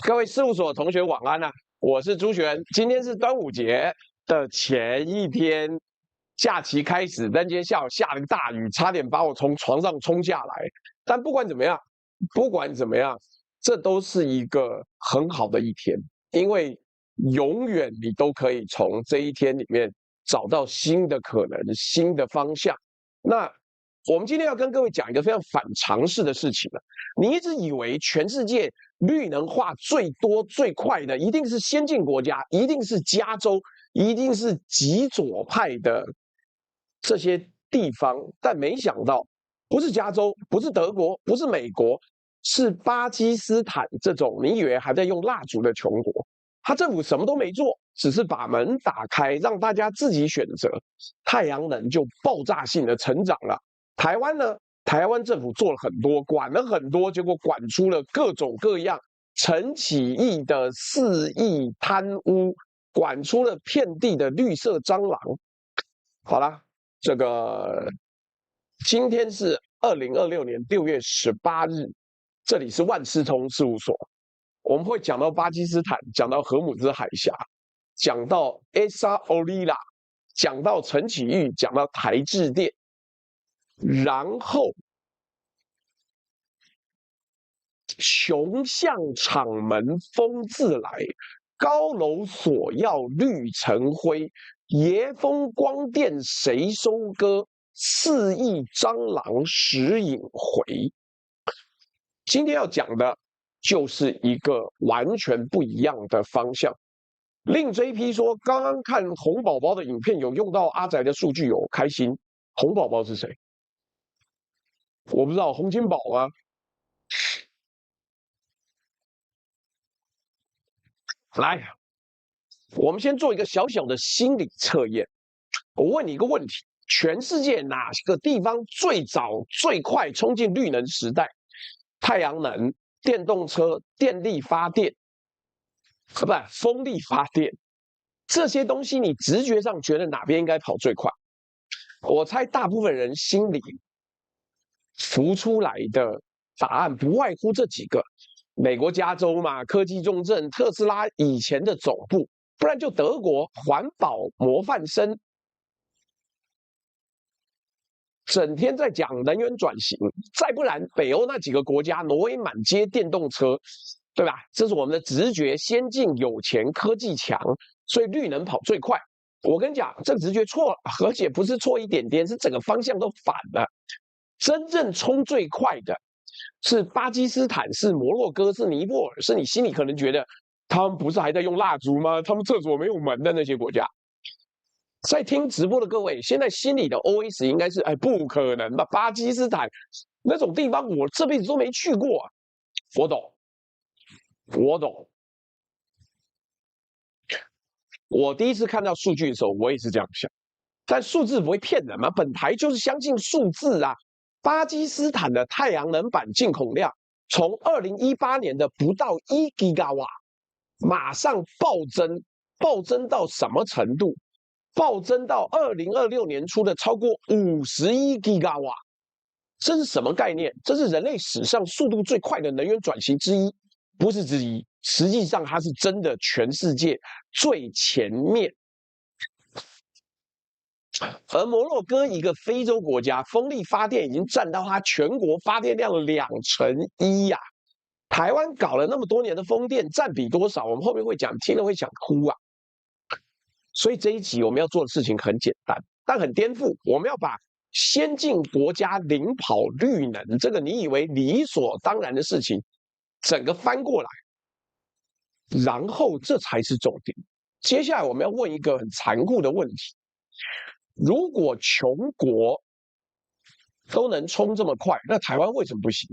各位事務所同學晚安啊！我是朱璇，今天是端午節的前一天，假期開始，但今天下午下了個大雨，差點把我從床上衝下來。但不管怎麼樣，這都是一個很好的一天，因為永遠你都可以從這一天裡面找到新的可能、新的方向。那我們今天要跟各位講一個非常反常識的事情了。你一直以為全世界綠能化最多最快的一定是先進國家，一定是加州，一定是極左派的這些地方，但沒想到不是加州，不是德國，不是美國，是巴基斯坦這種你以為還在用蠟燭的窮國。他政府什麼都沒做，只是把門打開，讓大家自己選擇，太陽能就爆炸性的成長了。台灣呢？台灣政府做了很多，管了很多，結果管出了各種各樣陳啟義的肆意貪污，管出了遍地的綠色蟑螂。好了，這個今天是2026年6月18日，這裡是萬事通事務所，我們會講到巴基斯坦，講到荷姆茲海峽，講到埃薩歐利拉，講到陳啟義，講到台積電。然後，熊向場門風自來，高樓索要綠成灰，椰風光電誰收割？肆意蟑螂食影回。今天要講的就是一個完全不一樣的方向。令 JP 說，剛剛看洪寶寶的影片，有用到阿宅的數據，有開心。洪寶寶是誰？我不知道，洪金寶嗎？來，我們先做一個小小的心理測驗。我問你一個問題：全世界哪個地方最早最快衝進綠能時代？太陽能、電動車、電力發電，不，風力發電，這些東西你直覺上覺得哪邊應該跑最快？我猜大部分人心裡浮出來的答案不外乎這幾個：美國加州嘛，科技重鎮，特斯拉以前的總部；不然就德國，環保模範生，整天在講能源轉型；再不然北歐那幾個國家，挪威滿街電動車，對吧？這是我們的直覺，先進、有錢、科技強，所以綠能跑最快。我跟你講，這個直覺錯了，而且不是錯一點點，是整個方向都反了。真正衝最快的是巴基斯坦，是摩洛哥，是尼泊爾，是你心裡可能覺得他們不是還在用蠟燭嗎？他們廁所沒有門的那些國家。在聽直播的各位，現在心裡的 OS 應該是：哎，不可能吧？巴基斯坦那種地方，我這輩子都沒去過啊。我懂。我第一次看到數據的時候，我也是這樣想。但數字不會騙人嘛？本台就是相信數字啊。巴基斯坦的太陽能板進口量從2018年的不到1 GW， 馬上暴增到什麼程度？暴增到2026年初的超過51 GW， 這是什麼概念？這是人類史上速度最快的能源轉型之一，不是之一，實際上它是真的全世界最前面。而摩洛哥一個非洲國家，風力發電已經佔到它全國發電量1/2呀。台灣搞了那麼多年的風電，佔比多少？我們後面會講，聽了會想哭啊。所以這一集我們要做的事情很簡單，但很顛覆。我們要把先進國家領跑綠能這個你以為理所當然的事情，整個翻過來，然後這才是重點。接下來我們要問一個很殘酷的問題。如果窮國都能衝這麼快，那台灣為什麼不行？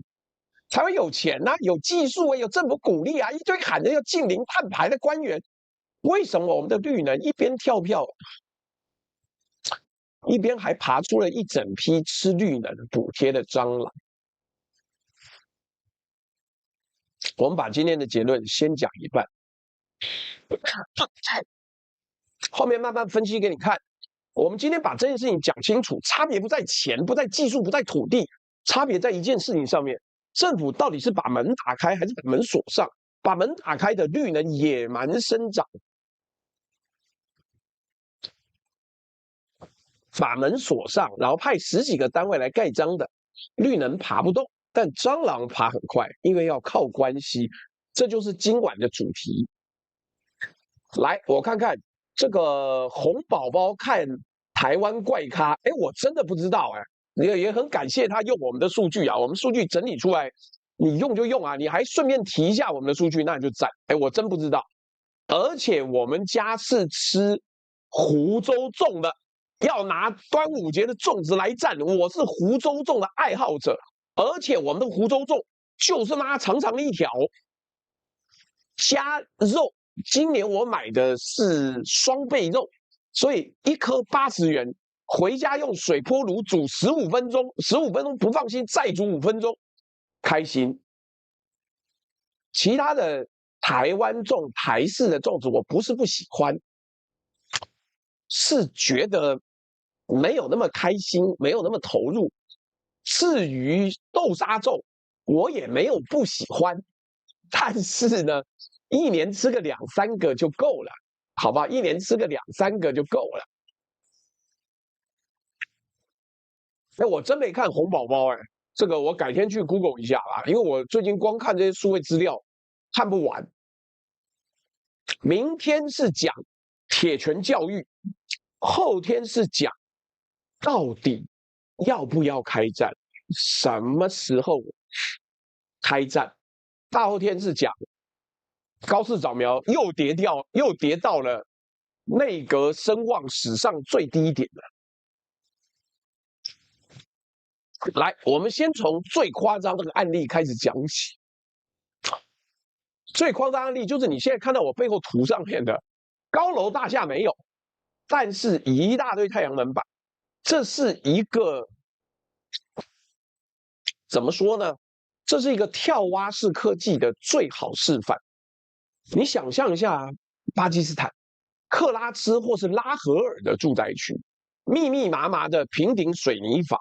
台灣有錢啊，有技術啊，有政府鼓勵啊，一堆喊着要淨零碳排的官員，為什麼我們的綠能一邊跳票，一邊還爬出了一整批吃綠能補貼的蟑螂？我們把今天的結論先講一半，後面慢慢分析給你看。我們今天把這件事情講清楚，差別不在錢，不在技術，不在土地，差別在一件事情上面：政府到底是把門打開，還是把門鎖上？把門打開的綠能野蠻生長，把門鎖上，然後派10幾個單位來蓋章的，綠能爬不動，但蟑螂爬很快，因為要靠關係。這就是今晚的主題。來，我看看這個洪寶寶看台灣怪咖，哎，我真的不知道哎，也很感謝他用我們的數據啊，我們數據整理出來，你用就用啊，你還順便提一下我們的數據，那你就讚。哎，我真不知道，而且我們家是吃湖州粽的，要拿端午節的粽子來讚，我是湖州粽的愛好者，而且我們的湖州粽就是那長長的一條，加肉。今年我買的是雙倍肉，所以1顆80元，回家用水波爐煮15分鐘，15分鐘不放心再煮5分鐘，開心。其他的台灣粽、台式的粽子，我不是不喜歡，是覺得沒有那麼開心，沒有那麼投入。至於豆沙粽，我也沒有不喜歡，但是呢，一年吃個2、3個就夠了，好吧？一年吃個2、3個就夠了。哎，我真沒看洪寶寶，哎，這個我改天去 Google 一下吧，因為我最近光看這些數位資料看不完。明天是講鐵拳教育，後天是講到底要不要開戰，什麼時候開戰，大後天是講高市早苗又跌到了內閣聲望史上最低點了。來，我們先從最誇張的案例開始講起。最誇张的案例就是你現在看到我背後圖上面的高樓大廈沒有，但是一大堆太陽能板，這是一個怎麼說呢？這是一個跳蛙式科技的最好示範。你想象一下，巴基斯坦克拉茲或是拉合爾的住宅區，密密麻麻的平頂水泥房，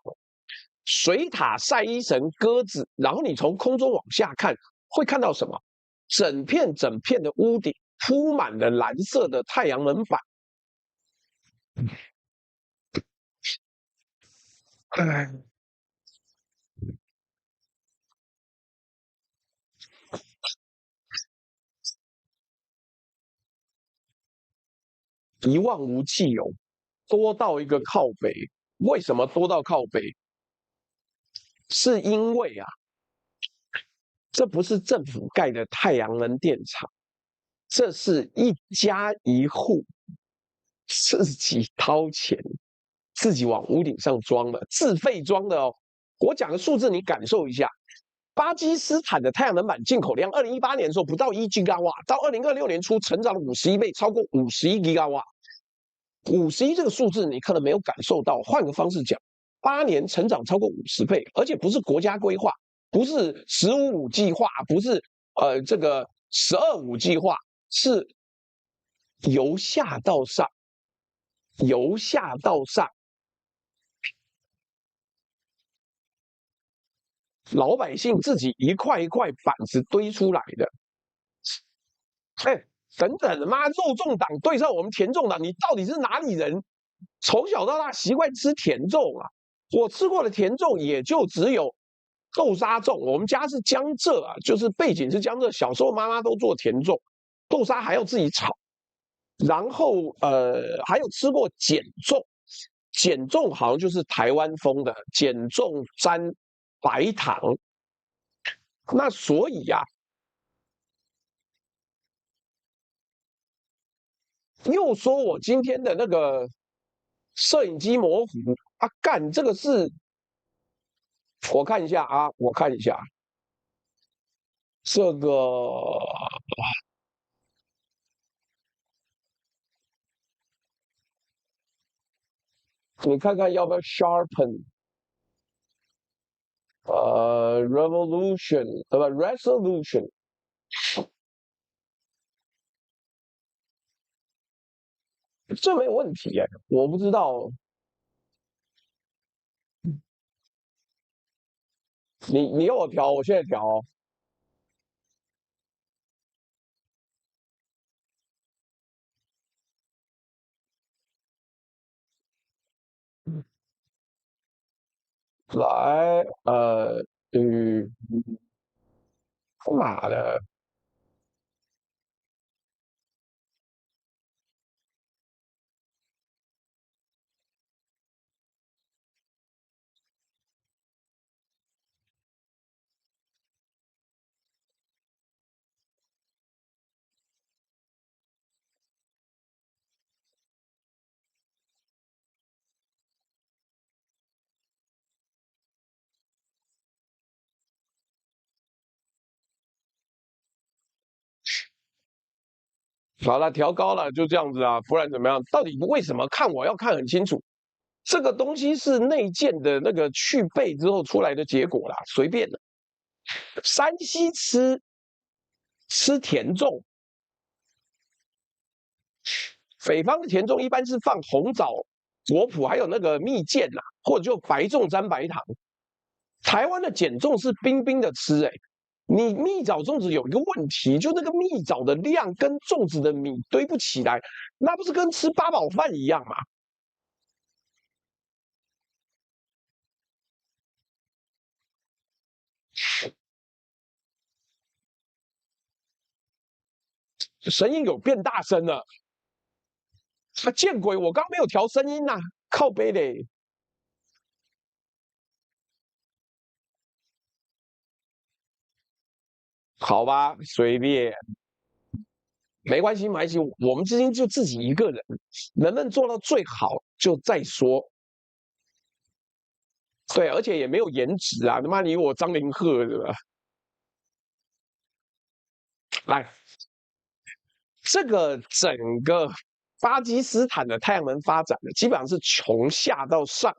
水塔、曬衣繩、鴿子，然後你從空中往下看，會看到什麼？整片的屋頂鋪滿了藍色的太陽能板。一望無際哦，多到一個靠北。為什麼多到靠北？是因為啊，這不是政府蓋的太陽能電廠，這是一家一戶自己掏錢，自己往屋頂上裝的，自費裝的哦。我講的數字你感受一下，巴基斯坦的太陽能板進口量，2018年的時候不到1 GW，到2026年初成長了51倍，超過51 GW。51這個數字你可能沒有感受到，換個方式講，8年成長超過50倍，而且不是國家規劃，不是15-5計劃，不是這個12-5計劃，是由下到上，由下到上，老百姓自己一塊一塊板子堆出來的。哎，等等，媽，肉粽黨對上我們甜粽黨，你到底是哪裡人？從小到大習慣吃甜粽啊，我吃過的甜粽也就只有豆沙粽。我們家是江浙啊，就是背景是江浙，小時候媽媽都做甜粽，豆沙還要自己炒。然後還有吃過鹼粽，鹼粽好像就是台灣風的，鹼粽沾白糖。那所以呀、又說我今天的那個攝影機模糊啊，幹，這個是，我看一下啊，我看一下這個。你看看要不要 sharpen？ revolution 不 resolution， 這沒有問題哎，我不知道。你要我調，我現在調哦。來，媽的，好了，調高了，就這樣子啊，不然怎麼樣？到底為什麼看我要看很清楚？這個東西是內建的那個去背之後出來的結果啦，隨便的。山西吃甜粽，北方的甜粽一般是放紅棗、果脯，還有那個蜜餞啦，或者就白粽沾白糖。台灣的鹼粽是冰冰的吃，你蜜棗粽子有一個問題，就那個蜜棗的量跟粽子的米堆不起來，那不是跟吃八寶飯一樣嗎？声音有变大声了，見鬼！我剛沒有調聲音吶，靠北嘞。好吧，隨便，沒關係，沒關係。我們之間就自己一個人，能不能做到最好就再說。對，而且也沒有顏值啊！他媽，你以為我張凌赫是吧？來，這個整個巴基斯坦的太陽能發展呢，基本上是從下到上。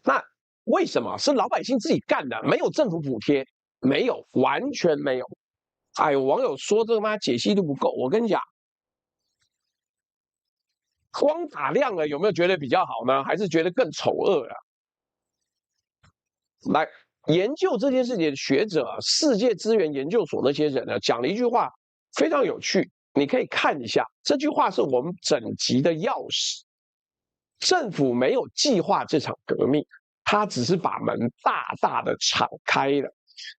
那為什麼是老百姓自己幹的？沒有政府補貼，沒有，完全沒有。哎呦，網友說這個媽解析度不夠，我跟你講，光打亮了有沒有覺得比較好呢？還是覺得更醜惡了？來研究這件事情的學者，世界資源研究所那些人呢，講了一句話非常有趣，你可以看一下。這句話是我們整集的鑰匙。政府沒有計劃這場革命，他只是把門大大的敞開了。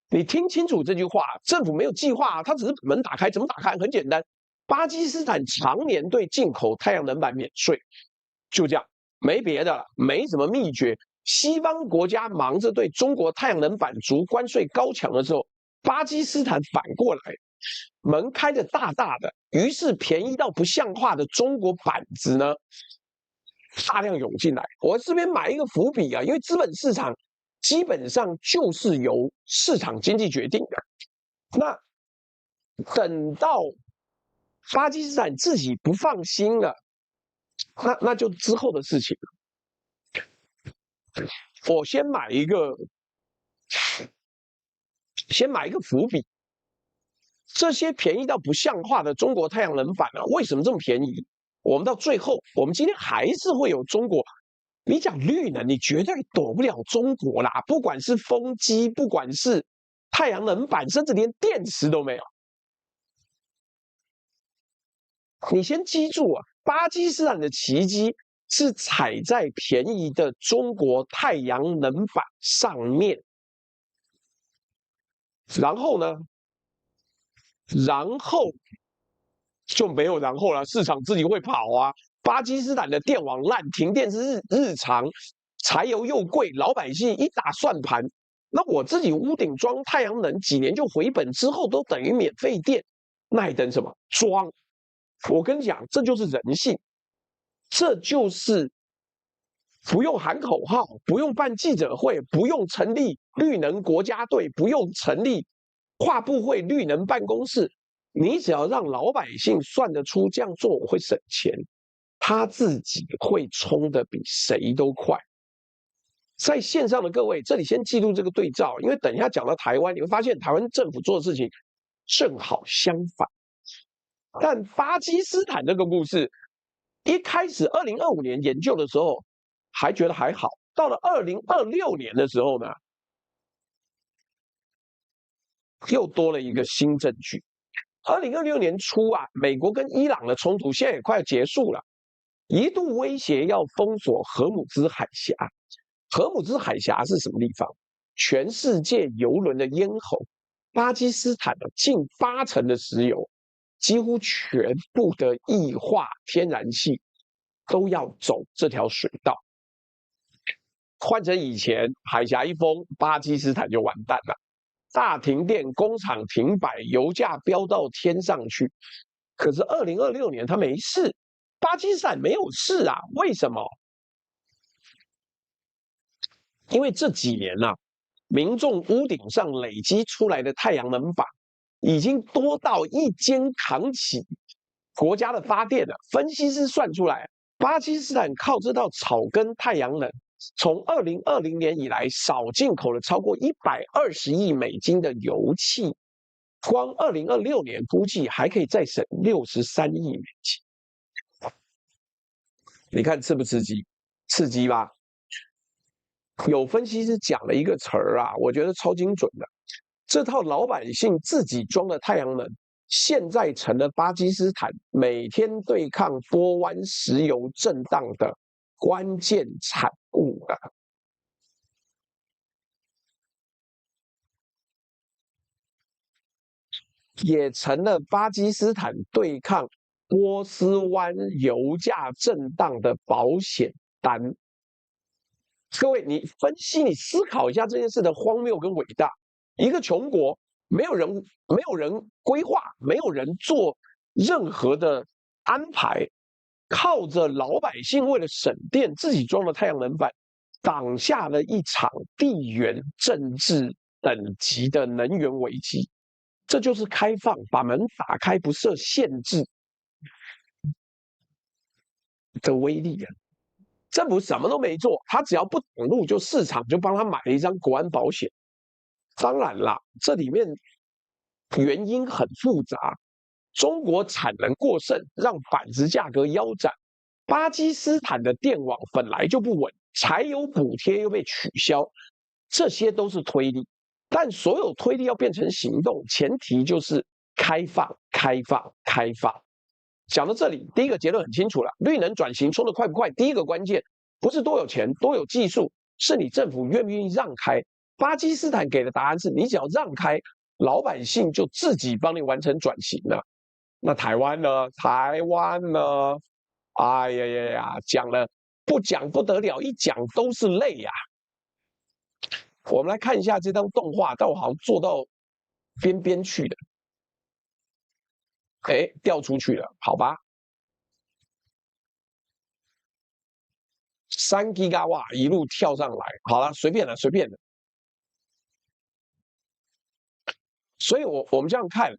你聽清楚這句話，政府沒有計劃，他只是把門打開。怎麼打開？很簡單，巴基斯坦常年對進口太陽能板免稅，就這樣，沒別的了，沒什麼秘訣。西方國家忙着對中國太陽能板族關稅高牆的時候，巴基斯坦反過來，門開得大大的，於是便宜到不像話的中國板子呢，大量湧進來。我這邊買一個伏筆啊，因為資本市場基本上就是由市場經濟決定的。那等到巴基斯坦自己不放心了，那就之後的事情了。我先買一個伏筆。這些便宜到不像話的中國太陽能板啊，為什麼這麼便宜？我們到最後，我們今天還是會有中國。你講綠能，你絕對躲不了中國啦！不管是風機，不管是太陽能板，甚至連電池都沒有。你先記住啊，巴基斯坦的奇蹟是踩在便宜的中國太陽能板上面，然後呢？然後就沒有然後了，市場自己會跑啊。巴基斯坦的電網爛，停電是日常，柴油又貴，老百姓一打算盤，那我自己屋頂裝太陽能，幾年就回本，之後都等於免費電，那還等什麼？裝！我跟你講，這就是人性，這就是不用喊口號，不用辦記者會，不用成立綠能國家隊，不用成立跨部會綠能辦公室，你只要讓老百姓算得出這樣做我會省錢，他自己會衝得比誰都快。在線上的各位，這裡先記錄這個對照，因為等一下講到台灣，你會發現台灣政府做的事情正好相反。但巴基斯坦這個故事，一開始2025年研究的時候還覺得還好，到了2026年的時候呢，又多了一個新證據。2026年初啊，美國跟伊朗的衝突現在也快要結束了。一度威脅要封鎖荷姆茲海峽。荷姆茲海峽是什麼地方？全世界油輪的咽喉。巴基斯坦近80%的石油，幾乎全部的液化天然氣都要走這條水道。換成以前，海峽一封，巴基斯坦就完蛋了，大停電，工廠停擺，油價飆到天上去。可是2026年他沒事，巴基斯坦沒有事啊？為什麼？因為這幾年啊，民眾屋頂上累積出來的太陽能板已經多到一肩扛起國家的發電了。分析師算出來，巴基斯坦靠這道草根太陽能，從2020年以來少進口了超過120億美金的油氣，光2026年估計還可以再省63億美金。你看刺不刺激？刺激吧。有分析師講了一個詞兒啊，我覺得超精準的。這套老百姓自己裝的太陽能，現在成了巴基斯坦每天對抗多灣石油震盪的關鍵產物了。也成了巴基斯坦對抗波斯灣油價震盪的保險單。各位，你分析、你思考一下這件事的荒謬跟偉大。一個窮國，沒有人規劃，沒有人做任何的安排，靠着老百姓為了省電自己裝的太陽能板，擋下了一場地緣政治等級的能源危機。這就是開放，把門打開，不設限制的威力啊！政府什麼都沒做，他只要不擋路，就市場就幫他買了一張國安保險。當然啦，這裡面原因很複雜。中國產能過剩，讓板子價格腰斬；巴基斯坦的電網本來就不穩，柴油補貼又被取消，這些都是推力。但所有推力要變成行動，前提就是開放。講到這裡，第一個結論很清楚了：綠能轉型衝得快不快？第一個關鍵不是多有錢、多有技術，是你政府願不願意讓開。巴基斯坦給的答案是：你只要讓開，老百姓就自己幫你完成轉型了。那台灣呢？台灣呢？哎呀，講了不講不得了，一講都是淚呀。我們來看一下這張動畫，但我好像做到邊邊去的。掉出去了，好吧？3 吉瓦一路跳上来，好了，隨便了。所以我們這樣看，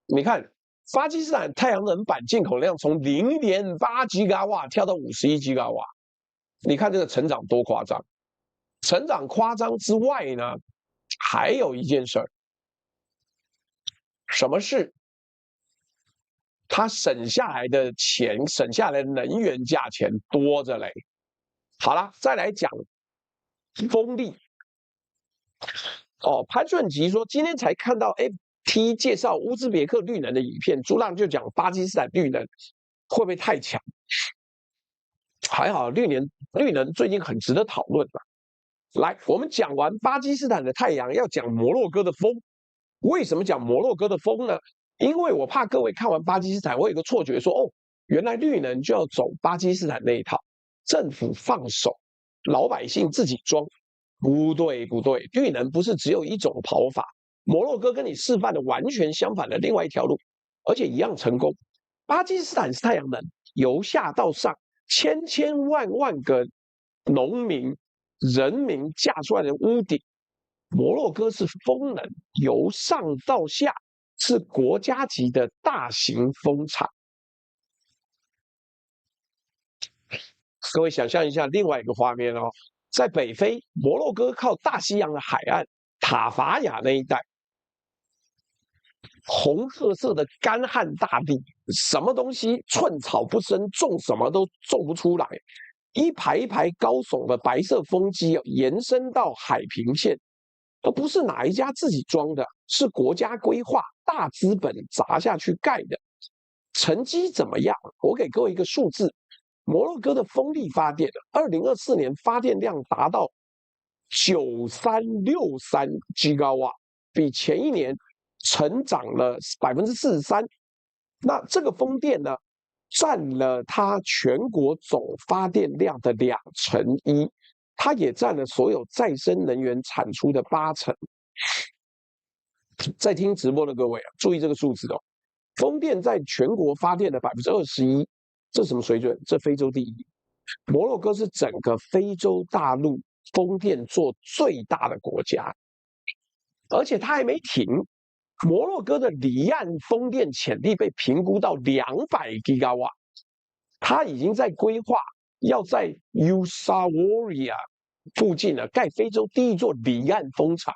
你看巴基斯坦太陽能板進口量從0.8 吉瓦跳到51吉瓦，你看這個成長多誇張！成長誇張之外呢，還有一件事兒，什麼事？他省下來的錢，省下來的能源價錢多着嘞。好了，再來講風力。潘順吉說，今天才看到 FT 介紹烏茲別克綠能的影片，朱浪就講巴基斯坦綠能會不會太強？還好，綠能最近很值得討論吧。來，我們講完巴基斯坦的太陽，要講摩洛哥的風。為什麼講摩洛哥的風呢？因為我怕各位看完巴基斯坦，我有個錯覺說，原來綠能就要走巴基斯坦那一套，政府放手，老百姓自己裝。不對，綠能不是只有一種跑法。摩洛哥跟你示範的完全相反的另外一條路，而且一樣成功。巴基斯坦是太陽能，由下到上，千萬個農民、人民架出來的屋頂。摩洛哥是風能，由上到下。是國家級的大型風場。各位想象一下另外一個畫面哦，在北非摩洛哥靠大西洋的海岸塔法雅那一帶，紅褐色的乾旱大地，什麼東西寸草不生，種什麼都種不出來。一排一排高聳的白色風機延伸到海平線，而不是哪一家自己裝的，是國家規劃。大資本砸下去蓋的，成績怎麼樣？我給各位一個數字：摩洛哥的風力發電，2024年發電量達到9363 GW， 比前一年成長了43%。那這個風電呢，佔了它全國總發電量的1/2，它也佔了所有再生能源產出的80%。在聽直播的各位啊，注意這個數字哦，風電在全國發電的21%，這什麼水準？這非洲第一。摩洛哥是整個非洲大陸風電做最大的國家，而且它還沒停。摩洛哥的離岸風電潛力被評估到200 GW， 它已經在規劃要在 Essaouira 附近呢蓋非洲第一座離岸風場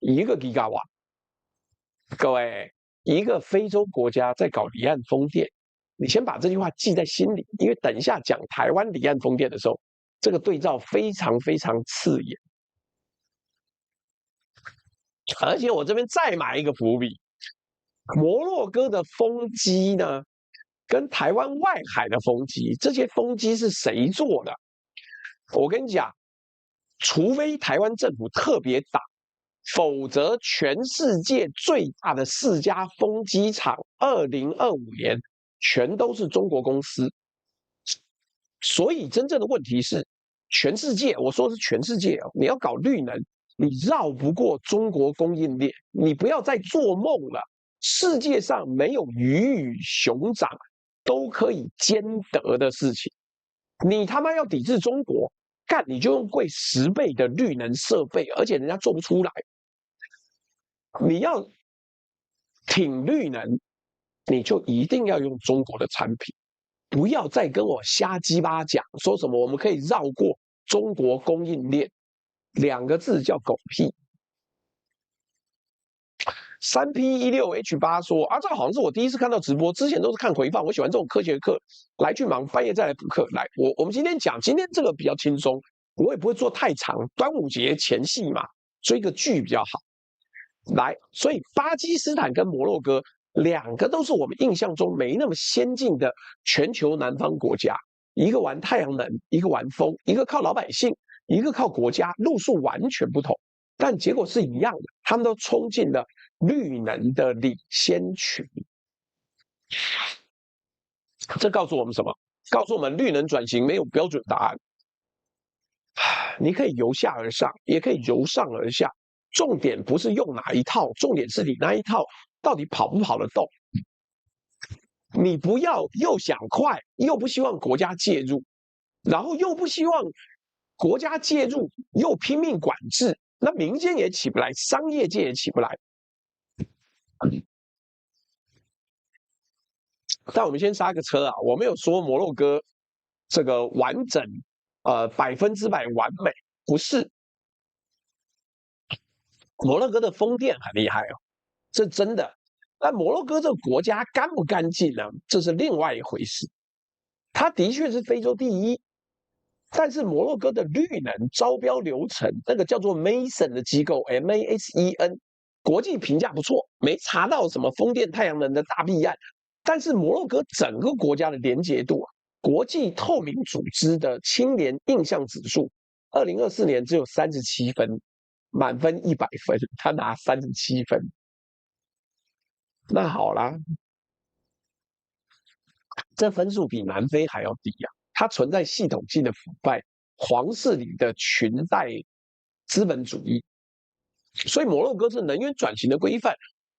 ，1 個 GW。各位，一個非洲國家在搞離岸風電，你先把這句話記在心裡，因為等一下講台灣離岸風電的時候，這個對照非常非常刺眼。而且我這邊再埋一個伏筆，摩洛哥的風機呢，跟台灣外海的風機，這些風機是誰做的？我跟你講，除非台灣政府特別擋，否則全世界最大的4家風機廠，2025年全都是中國公司。所以真正的問題是，全世界，我說的是全世界哦，你要搞綠能，你繞不過中國供應鏈，你不要再做夢了。世界上沒有魚與熊掌都可以兼得的事情。你他媽要抵制中國，幹你就用貴10倍的綠能設備，而且人家做不出來。你要挺綠能，你就一定要用中國的產品，不要再跟我瞎雞巴講，說什麼我們可以繞過中國供應鏈，2個字叫狗屁。3P16H8 說啊，這個好像是我第一次看到直播，之前都是看回放。我喜歡這種科學課，來去忙，半夜再來補課。來，我們今天講，今天這個比較輕鬆，我也不會做太長。端午節前夕嘛，追個劇比較好。來，所以巴基斯坦跟摩洛哥2個都是我們印象中沒那麼先進的全球南方國家，一個玩太陽能，一個玩風，一個靠老百姓，一個靠國家，路數完全不同，但結果是一樣的，他們都衝進了綠能的領先群。這告訴我們什麼？告訴我們綠能轉型沒有標準答案，你可以由下而上，也可以由上而下。重點不是用哪一套，重點是你那一套到底跑不跑得動。你不要又想快，又不希望國家介入，然後又不希望國家介入，又拼命管制，那民間也起不來，商業界也起不来。但我們先剎個車啊，我沒有說摩洛哥這個完整100%完美，不是。摩洛哥的風電很厲害哦，這真的。但摩洛哥這個國家乾不乾淨呢？這是另外一回事。它的確是非洲第一，但是摩洛哥的綠能招標流程，那個叫做 Mason 的機構 MASEN， 國際評價不錯，沒查到什麼風電、太陽能的大弊案。但是摩洛哥整個國家的連結度，國際透明組織的清廉印象指數，2024年只有37分。滿分100分，他拿37分。那好啦，這分數比南非還要低啊！它存在系統性的腐敗，皇室裡的裙帶資本主義。所以摩洛哥是能源轉型的規範，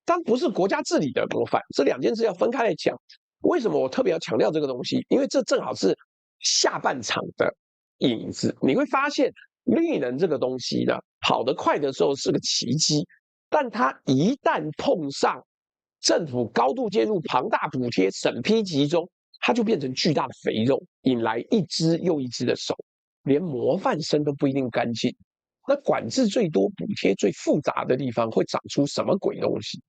但不是國家治理的模範。這2件事要分開來講。為什麼我特別要強調這個東西？因為這正好是下半場的影子。你會發現。綠能這個東西呢，跑得快的時候是個奇蹟，但它一旦碰上政府高度介入、龐大補貼、審批集中，它就變成巨大的肥肉，引來一隻又一隻的手，連模範生都不一定乾淨。那管制最多、補貼最複雜的地方，會長出什麼鬼東西？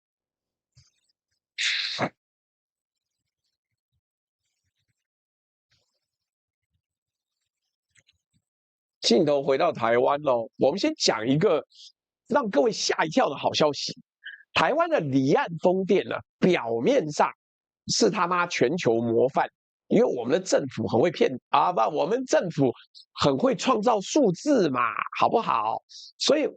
鏡頭回到台灣嘍，我們先講一個讓各位嚇一跳的好消息：台灣的離岸風電呢，表面上是他媽全球模範，因為我們的政府很會騙啊，不，我們政府很會創造數字嘛，好不好？所以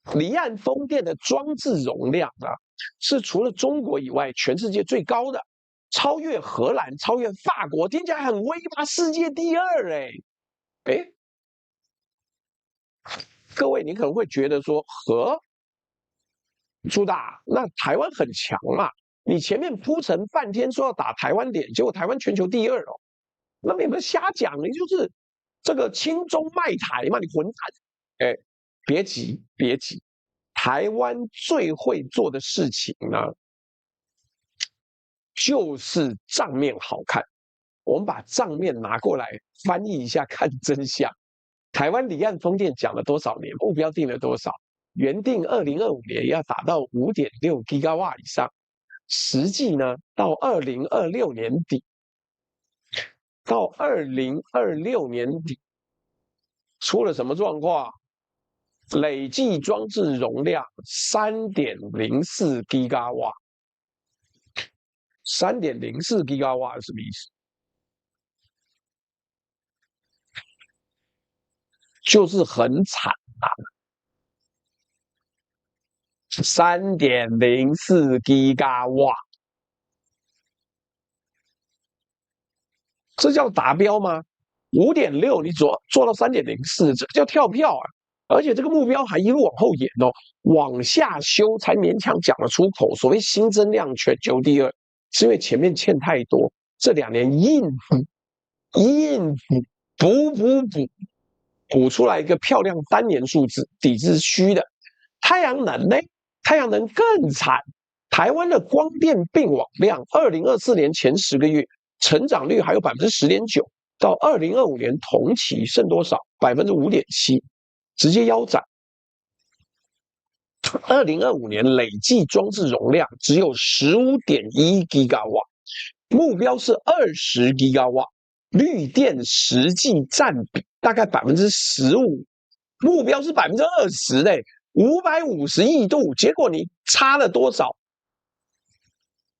離岸風電的裝置容量啊，是除了中國以外全世界最高的，超越荷蘭，超越法國，聽起来很威吧？世界第二哎。各位，你可能会觉得说，朱大，那台灣很強嘛？你前面鋪陳半天說要打台灣臉，結果台灣全球第二哦，那你們瞎講，你就是這個親中賣台嘛，你混蛋！別急，別急，台灣最會做的事情呢，就是賬面好看。我們把賬面拿過來翻譯一下，看真相。台灣離岸風電講了多少年？目標定了多少？原定2025年要達到5.6 GW 以上，實際呢，到2026年底，出了什麼狀況？累計裝置容量3.04 GW。3.04 GW 是什麼意思？就是很慘啊！3.04 GW， 這叫達標嗎？5.6你做到3.04，這個叫跳票啊！而且這個目標還一路往後延哦，往下修才勉強講得出口。所謂新增量全球第二，是因為前面欠太多，這2年應付補出來一個漂亮單年數字，底子是虛的。太陽能呢？太陽能更慘。台灣的光電併網量，2024年前10個月成長率還有10.9%，到2025年同期剩多少？5.7%，直接腰斬。2025年累計裝置容量只有15.1 GW， 目標是20 GW， 綠電實際占比大概15%，目標是20%嘞，550億度，結果你差了多少？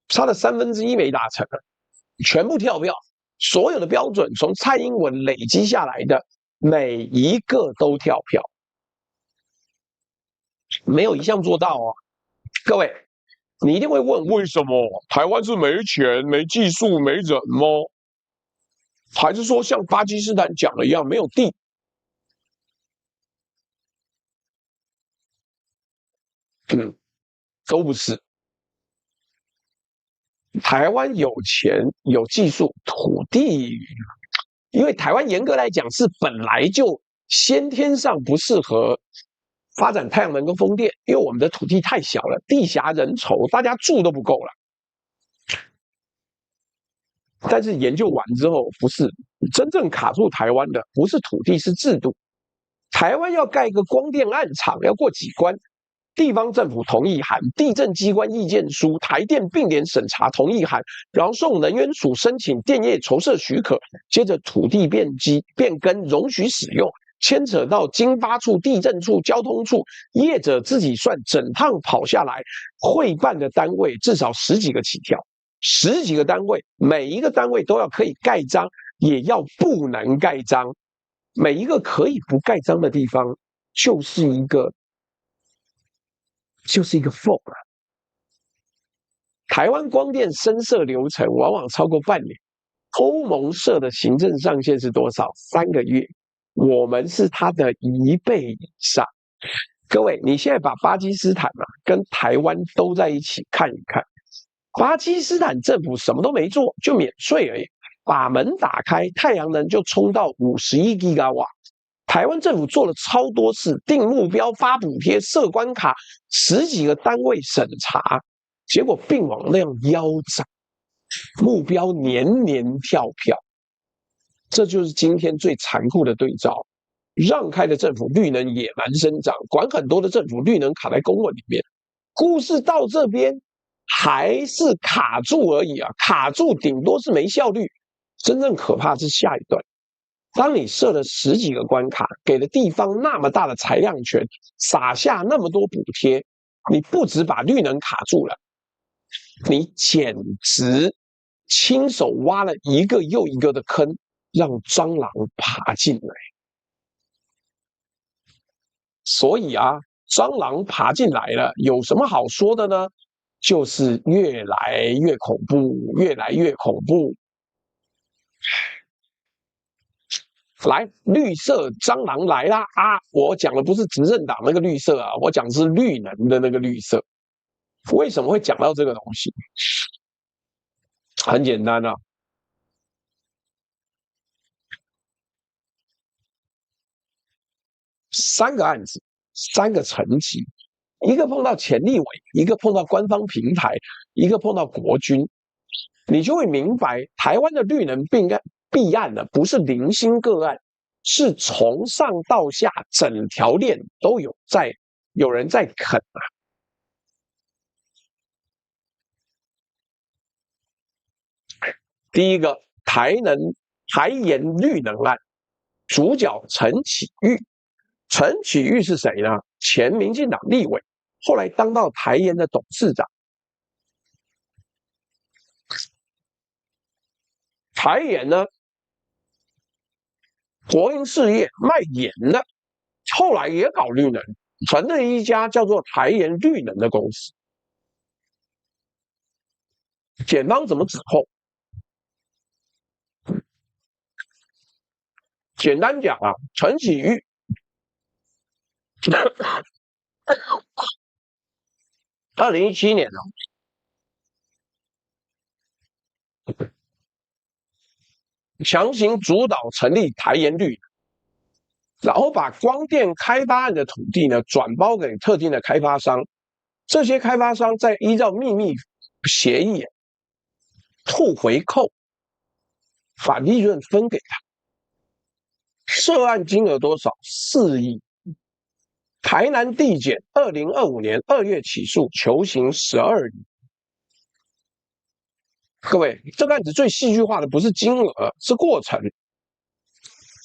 差了1/3沒達成，全部跳票，所有的標準從蔡英文累積下來的每一個都跳票，沒有一項做到哦。各位，你一定會問，為什麼台灣是沒錢、沒技術、沒人嗎？還是說像巴基斯坦講的一樣，沒有地？都不是。台灣有錢、有技術，土地，因為台灣嚴格來講是本來就先天上不適合發展太陽能跟風電，因為我們的土地太小了，地狹人稠，大家住都不夠了。但是研究完之後，不是真正卡住台灣的，不是土地，是制度。台灣要蓋一個光電案場，要過幾關？地方政府同意函、地政機關意見書、台電併聯審查同意函，然後送能源署申請電業籌設許可，接着土地變更容許使用，牽扯到經發處、地政處、交通處，業者自己算，整趟跑下來，會辦的單位至少10幾個起跳，10幾個單位，每一個單位都要可以蓋章，也要不能蓋章。每一個可以不蓋章的地方，就是一個缝啊！台灣光電申設流程往往超過半年，歐盟設的行政上限是多少？3個月，我們是它的1倍以上。各位，你現在把巴基斯坦跟台灣都在一起看一看，巴基斯坦政府什麼都沒做，就免稅而已，把門打開，太陽能就衝到51 GW。台灣政府做了超多事，定目標、發補貼、設關卡，10幾個單位審查，結果併網量腰斬，目標年年跳票。這就是今天最殘酷的對照。讓開的政府綠能野蠻生長，管很多的政府綠能卡在公文裡面。故事到這邊還是卡住而已啊，卡住頂多是沒效率。真正可怕是下一段。當你設了10幾個關卡，給了地方那麼大的裁量權，撒下那麼多補貼，你不只把綠能卡住了，你簡直親手挖了一個又一個的坑，讓蟑螂爬進來。所以啊，蟑螂爬進來了，有什麼好說的呢？就是越來越恐怖，越來越恐怖。來，綠色蟑螂來啦！啊，我講的不是執政黨那個綠色啊，我講的是綠能的那個綠色。為什麼會講到這個東西？很簡單啊，三個案子，三個層級，一個碰到前立委，一個碰到官方平台，一個碰到國軍，你就會明白，台灣的綠能弊案呢，不是零星個案，是從上到下整條鏈都有人在啃啊。第一個台鹽綠能案，主角陳啟玉。陳啟玉是誰呢？前民進黨立委，後來當到台鹽的董事長。台鹽呢，國營事業賣鹽的，後來也搞綠能，成立一家叫做台鹽綠能的公司。檢方怎麼指控？簡單講啊，陳啟玉2017年強行主導成立台鹽綠能，然後把光電開發案的土地呢轉包給特定的開發商，這些開發商再依照秘密協議吐回扣，把利潤分給他。涉案金額多少？4億。台南地檢2025年2月起訴，求刑12年。各位，這個案子最戲劇化的不是金額，是過程。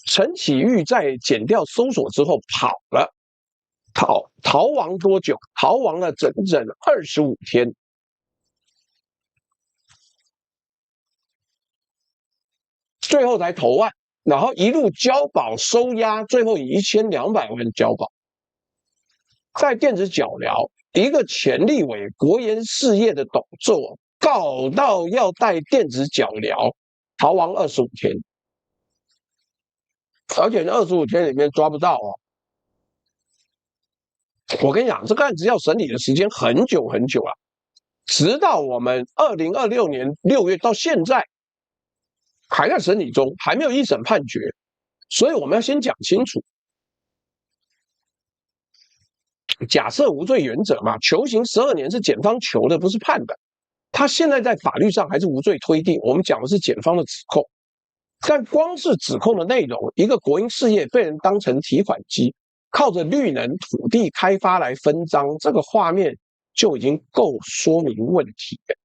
陳啟玉在檢調搜索之後跑了，逃亡多久？逃亡了整整25天。最後才投案，然後一路交保收押，最後以1200萬交保。在電子腳鐐，一個前立委國研事業的董座告到要帶電子腳鐐，逃亡25天，而且25天裡面抓不到哦。我跟你講，這個案子要審理的時間很久很久了，直到我們2026年6月到現在還在審理中，還沒有一審判決，所以我們要先講清楚。假設無罪原則嘛，求刑12年是檢方求的，不是判的。他現在在法律上還是無罪推定，我們講的是檢方的指控。但光是指控的內容，一個國營事業被人當成提款機，靠着綠能土地開發來分贓，這個畫面就已經夠說明問題了。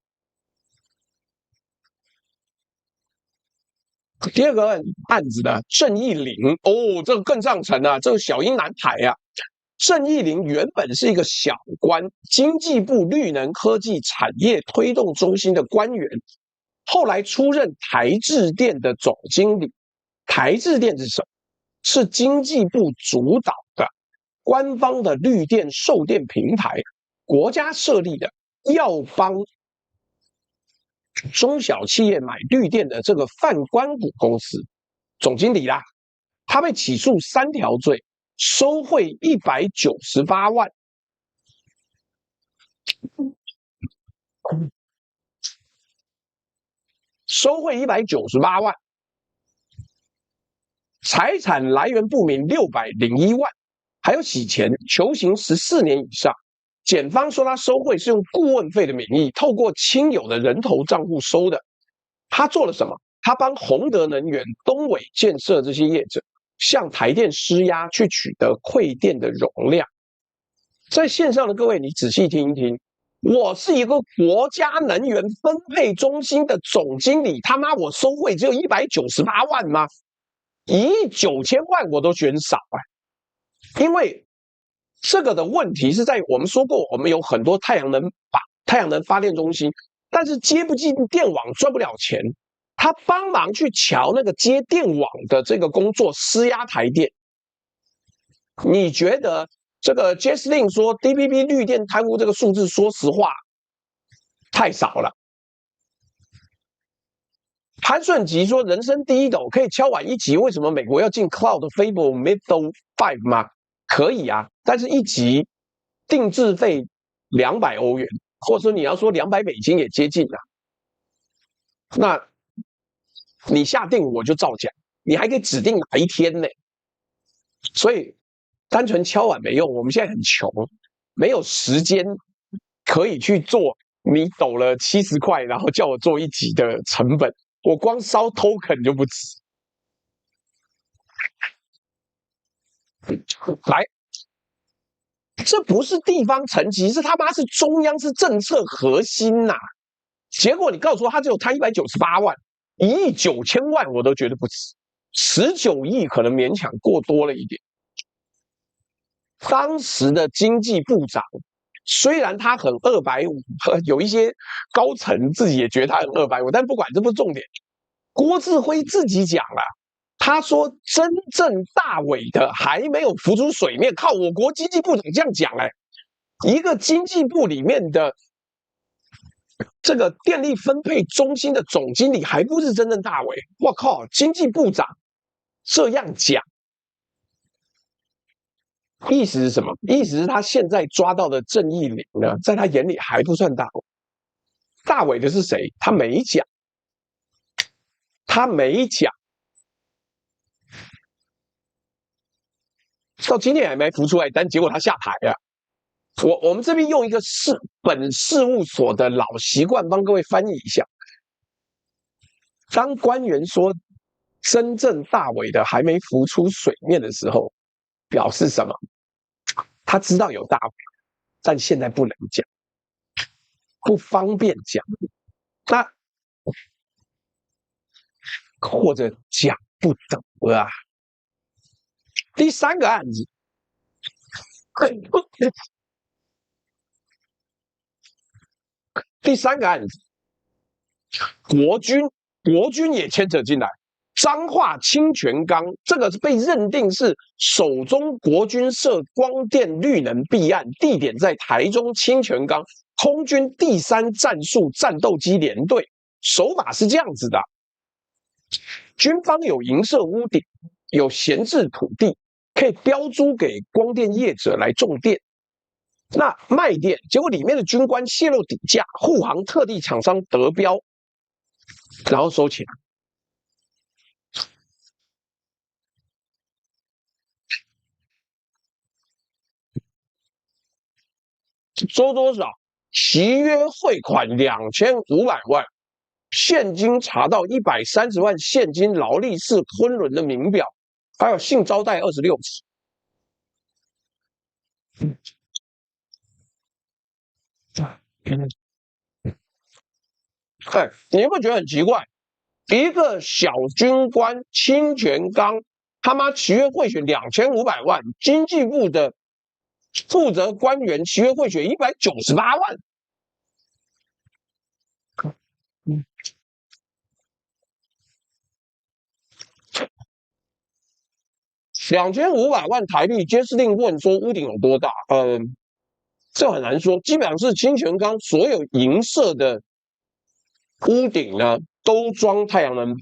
第二個案子呢，鄭義玲哦，這個更上層啊，這個小英男孩啊。鄭義玲原本是一個小官，經濟部綠能科技產業推動中心的官員，後來出任台致電的總經理。台致電是什麼？是經濟部主導的官方的綠電售電平台，國家設立的，要幫中小企業買綠電的這個泛官股公司總經理啦。他被起訴3條罪。收賄198萬，收賄198萬，財產來源不明601萬，還有洗錢，求刑14年以上。檢方說他收賄是用顧問費的名義，透過親友的人頭賬戶收的。他做了什麼？他幫宏德能源、東偉建設這些業者向台電施壓，去取得饋電的容量。在線上的各位，你仔細聽一聽，我是一個國家能源分配中心的總經理，他媽我收賄只有198萬嗎？1億9千萬我都覺得少啊！因為這個的問題是在我們說過，我們有很多太陽能發電中心，但是接不進電網賺不了錢，他幫忙去喬那個接電網的這個工作，施壓台電。你覺得這個 Jesslyn 說 DPP 綠電貪污這個數字，說實話太少了。潘順吉說人生第一斗可以敲碗一集，為什麼美國要進 Cloud Fable Middle 5嗎？可以啊，但是一集定制費$200，或者說你要說$200也接近了。那你下定我就照講，你還可以指定哪一天呢？所以單純敲碗沒用，我們現在很窮，沒有時間可以去做你抖了70塊，然後叫我做一集的成本，我光燒 token 就不止。來，這不是地方層級，是他媽是中央，是政策核心吶、結果你告訴我，他只有貪198萬，1億9千萬我都覺得不止，19億可能勉強過多了一點。當時的經濟部長雖然他很250，有一些高層自己也覺得他很250，但不管，這不是重點。郭志輝自己講了，他說真正大尾的還沒有浮出水面，靠我國經濟部長這樣講哎，一個經濟部裡面的這個電力分配中心的總經理還不是真正大尾，我靠，經濟部長這樣講。意思是什麼？意思是他現在抓到的鄭義玲呢，在他眼裡還不算大尾。大尾的是誰？他沒講，他沒講，到今天還沒浮出來，但結果他下台了。我們這邊用一個本事務所的老習慣幫各位翻譯一下。當官員說真正大尾的還沒浮出水面的時候，表示什麼？他知道有大尾，但現在不能講，不方便講。那或者講不得啊。第三個案子，第三個案子，國軍也牽扯進來。彰化清泉崗這個是被認定是首宗國軍涉光電綠能弊案，地點在台中清泉崗空軍第3戰術戰鬥機聯隊。手法是這樣子的：軍方有營設屋頂，有閒置土地，可以標租給光電業者來種電。那賣電，結果裡面的軍官洩露底價，護航特地廠商得標，然後收錢。收多少？契約匯款2500萬，現金查到130萬現金勞力士昆侖的名表，還有性招待26次。你有沒有覺得很奇怪？一個小軍官清泉崗他媽契約賄選2500萬，經濟部的負責官員契約賄選198萬。2500萬台幣，Jesslyn問說屋頂有多大？這很難說，基本上是清泉崗所有營設的屋頂呢，都裝太陽能。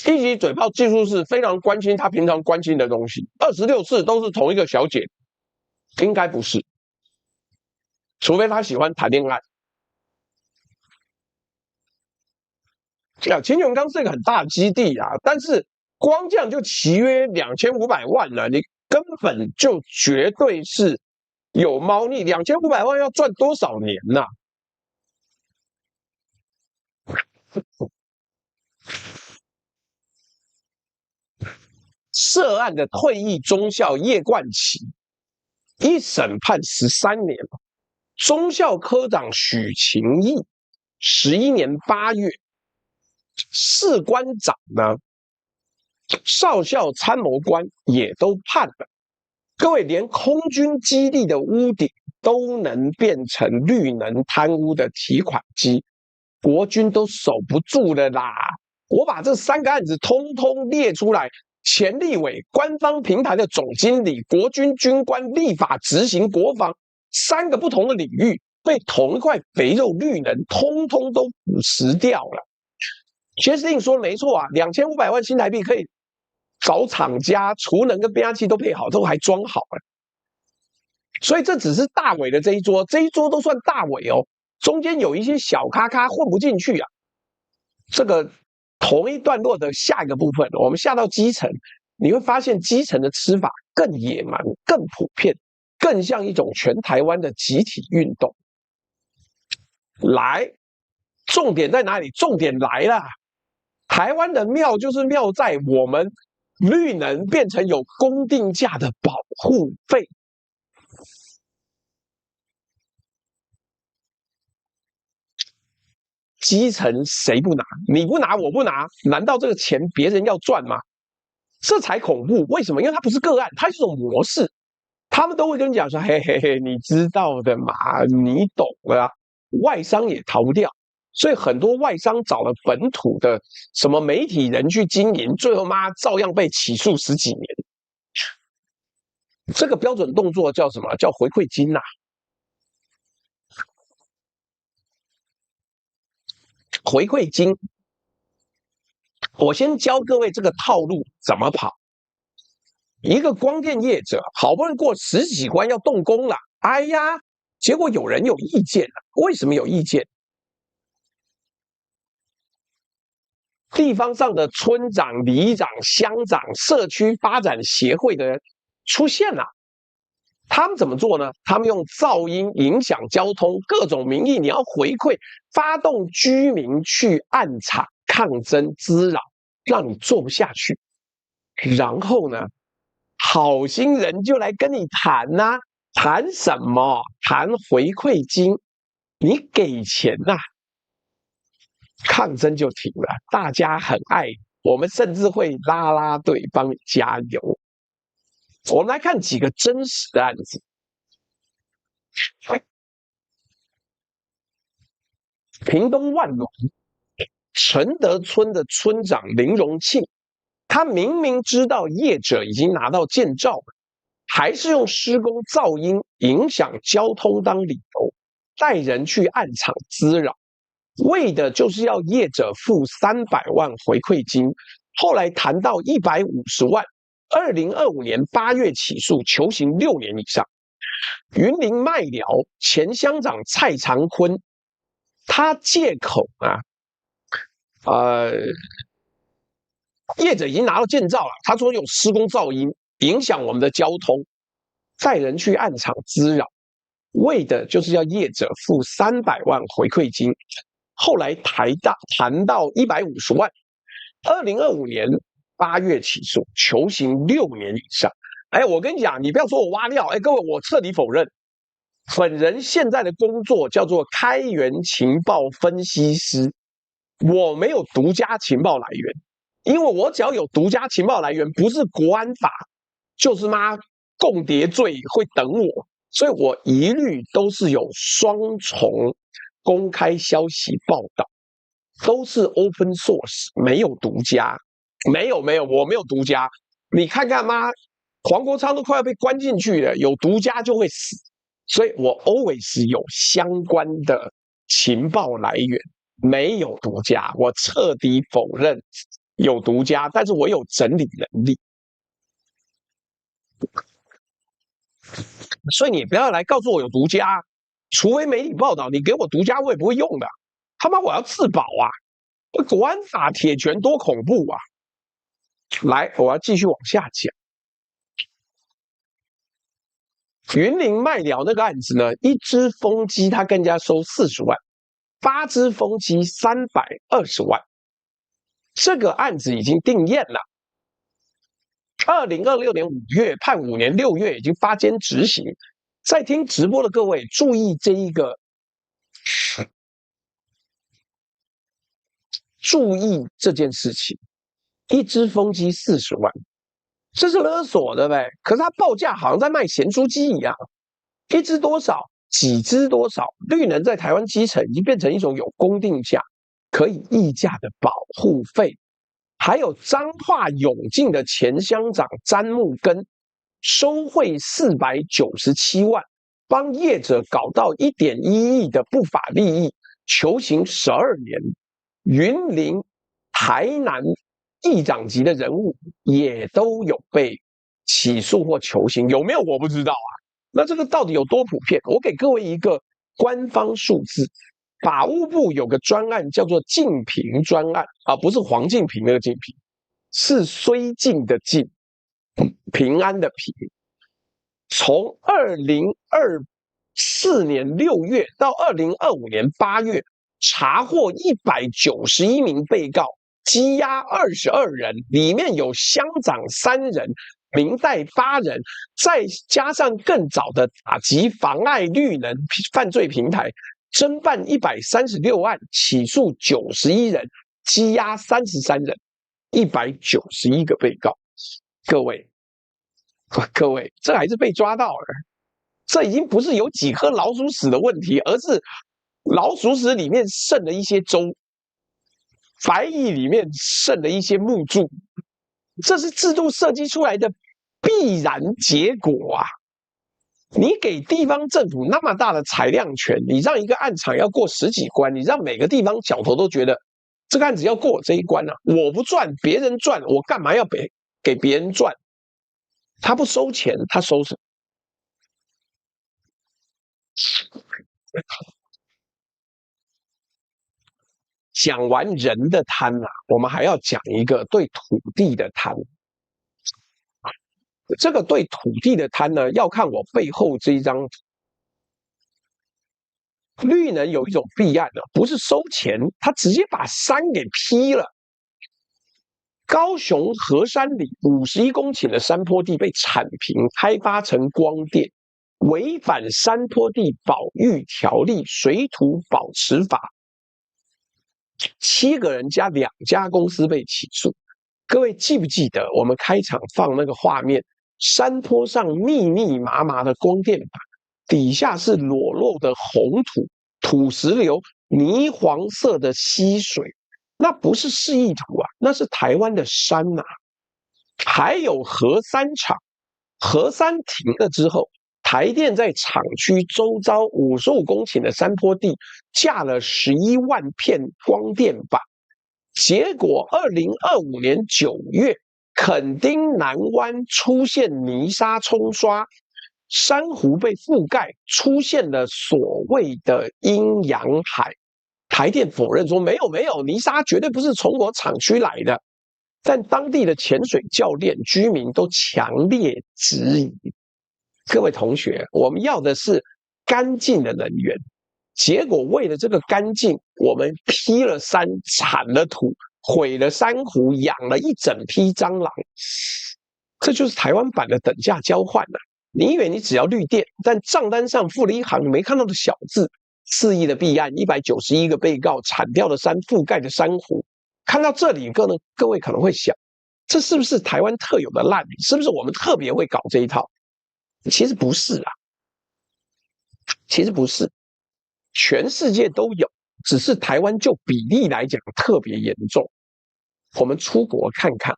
一級嘴炮技術是非常關心他平常關心的東西，26次都是同一個小姐，應該不是，除非他喜歡談戀愛。清泉崗是一個很大的基地啊，但是光這樣就契約2500萬了，你根本就絕對是有貓膩。2500萬要賺多少年吶、涉案的退役中校葉冠奇，一審判13年，中校科長許勤義11年8月，士官長呢，少校參謀官也都判了。各位，連空軍基地的屋頂都能變成綠能貪污的提款機，國軍都守不住了啦！我把這3個案子通通列出來，前立委、官方平台的總經理、國軍軍官、立法執行、國防3個不同的領域，被同一塊肥肉綠能通通都腐蝕掉了。薛司令說的沒錯啊，2500萬新台幣可以找廠家，儲能跟变壓器都配好，都還裝好了。所以這只是大尾的這一桌，這一桌都算大尾哦。中間有一些小咖咖混不進去啊。這個同一段落的下一個部分，我們下到基層，你會發現基層的吃法更野蠻、更普遍，更像一種全台灣的集體運動。來，重點在哪裡？重點來了，台灣的妙就是妙在我們綠能變成有公定價的保護費。基層誰不拿？你不拿，我不拿，難道這個錢別人要賺嗎？這才恐怖！為什麼？因為它不是個案，它是一種模式。他們都會跟你講說：“嘿嘿嘿，你知道的嘛，你懂了啊。”外商也逃不掉，所以很多外商找了本土的什麼媒體人去經營，最後媽照樣被起訴10幾年。這個標準動作叫什麼？叫回饋金吶。回饋金，我先教各位這個套路怎麼跑。一個光電業者好不容易過10幾關要動工了，哎呀，結果有人有意見了。為什麼有意見？地方上的村長、里長、鄉長、社區發展協會的人出現了。他們怎麼做呢？他們用噪音影響交通，各種名義你要回饋，發動居民去暗場抗爭滋擾，讓你做不下去。然後呢，好心人就來跟你談吶，談什麼？談回饋金，你給錢吶，抗爭就停了。大家很愛，我們甚至會拉拉隊幫你加油。我們來看幾個真實的案子。屏東萬巒承德村的村長林榮慶，他明明知道業者已經拿到建照了，還是用施工噪音影響交通當理由，帶人去暗場滋擾，為的就是要業者付300萬回饋金。後來談到150萬。2025年8月起訴，求刑6年以上。雲林麥寮前鄉長蔡長坤，他借口業者已經拿到建照了，他說有施工噪音影響我們的交通，帶人去暗場滋擾，為的就是要業者付300萬回饋金。後來談到150萬。2025年8月起訴，求刑6年以上。哎，我跟你講，你不要說我挖料，哎，各位，我徹底否認。本人現在的工作叫做開源情報分析師，我沒有獨家情報來源，因為我只要有獨家情報來源，不是國安法，就是共諜罪會等我，所以我一律都是有雙重公開消息報道，都是 open source， 沒有獨家。沒有，我沒有獨家。你看看黃國昌都快要被關進去了，有獨家就會死。所以我 always 有相關的情報來源，沒有獨家。我徹底否認有獨家，但是我有整理能力。所以你不要來告訴我有獨家，除非媒體報道，你給我獨家我也不會用的。他媽我要自保啊！國安法鐵拳多恐怖啊！來，我要繼續往下講。雲林麥寮那個案子呢，一支風機他跟人家收40萬，8支風機320萬。這個案子已經定驗了。2026年5月判5年6月已經發監執行。在聽直播的各位注意注意這件事情。一支風機40萬，這是勒索，對不對？可是他報價好像在賣鹹酥雞一樣，一支多少幾支多少？綠能在台灣基層已經變成一種有公定價、可以議價的保護費。還有彰化永靖的前鄉長詹木根收賄497萬，幫業者搞到1.1億的不法利益，求刑12年。雲林、台南議長級的人物也都有被起訴或求刑，有沒有我不知道啊。那這個到底有多普遍？我給各位一個官方數字，法務部有個專案叫做淨平專案啊，不是黃敬平那個淨平，是綏靖的靖，平安的平。從2024年6月到2025年8月，查獲191名被告，羈押22人，裡面有鄉長3人。民代8人，再加上更早的打擊妨礙綠能犯罪平台，偵辦136案，起訴91人，羈押33人，191個被告。各位，這還是被抓到了，這已經不是有幾顆老鼠屎的問題，而是老鼠屎裡面滲了一些粥，白蟻裡面滲了一些木柱。這是制度設計出來的必然結果啊！你給地方政府那麼大的裁量權，你讓一個案場要過10幾關，你讓每個地方角頭都覺得這個案子要過我這一關啊！我不賺，別人賺，我幹嘛要給別人賺？他不收錢，他收什麼？講完人的貪啊，我們還要講一個對土地的貪。這個對土地的貪呢，要看我背後這一張圖。綠能有一種弊案呢，不是收錢，他直接把山給劈了。高雄河山裡51公頃的山坡地被鏟平，開發成光電，違反山坡地保育條例、水土保持法。7個人加2家公司被起訴。各位記不記得我們開場放那個畫面？山坡上密密麻麻的光電板，底下是裸露的紅土、土石流、泥黃色的溪水，那不是示意圖啊，那是台灣的山啊。還有核三廠，核三停了之後，台電在廠區周遭55公頃的山坡地架了11萬片光電板，結果2025年9月。墾丁南灣出現泥沙沖刷，珊瑚被覆蓋，出現了所謂的陰陽海。台電否認說沒有，泥沙絕對不是從我廠區來的。但當地的潛水教練、居民都強烈質疑。各位同學，我們要的是乾淨的能源，結果為了這個乾淨，我們劈了山，鏟了土。毀了珊瑚，養了一整批蟑螂，這就是台灣版的等價交換啊！你以為你只要綠電，但賬單上附了一行你沒看到的小字：4億的弊案，191個被告，鏟掉了山覆蓋的珊瑚。看到這裡，各位可能會想，這是不是台灣特有的爛？是不是我們特別會搞這一套？其實不是啊，其實不是，全世界都有。只是台灣就比例來講特別嚴重，我們出國看看。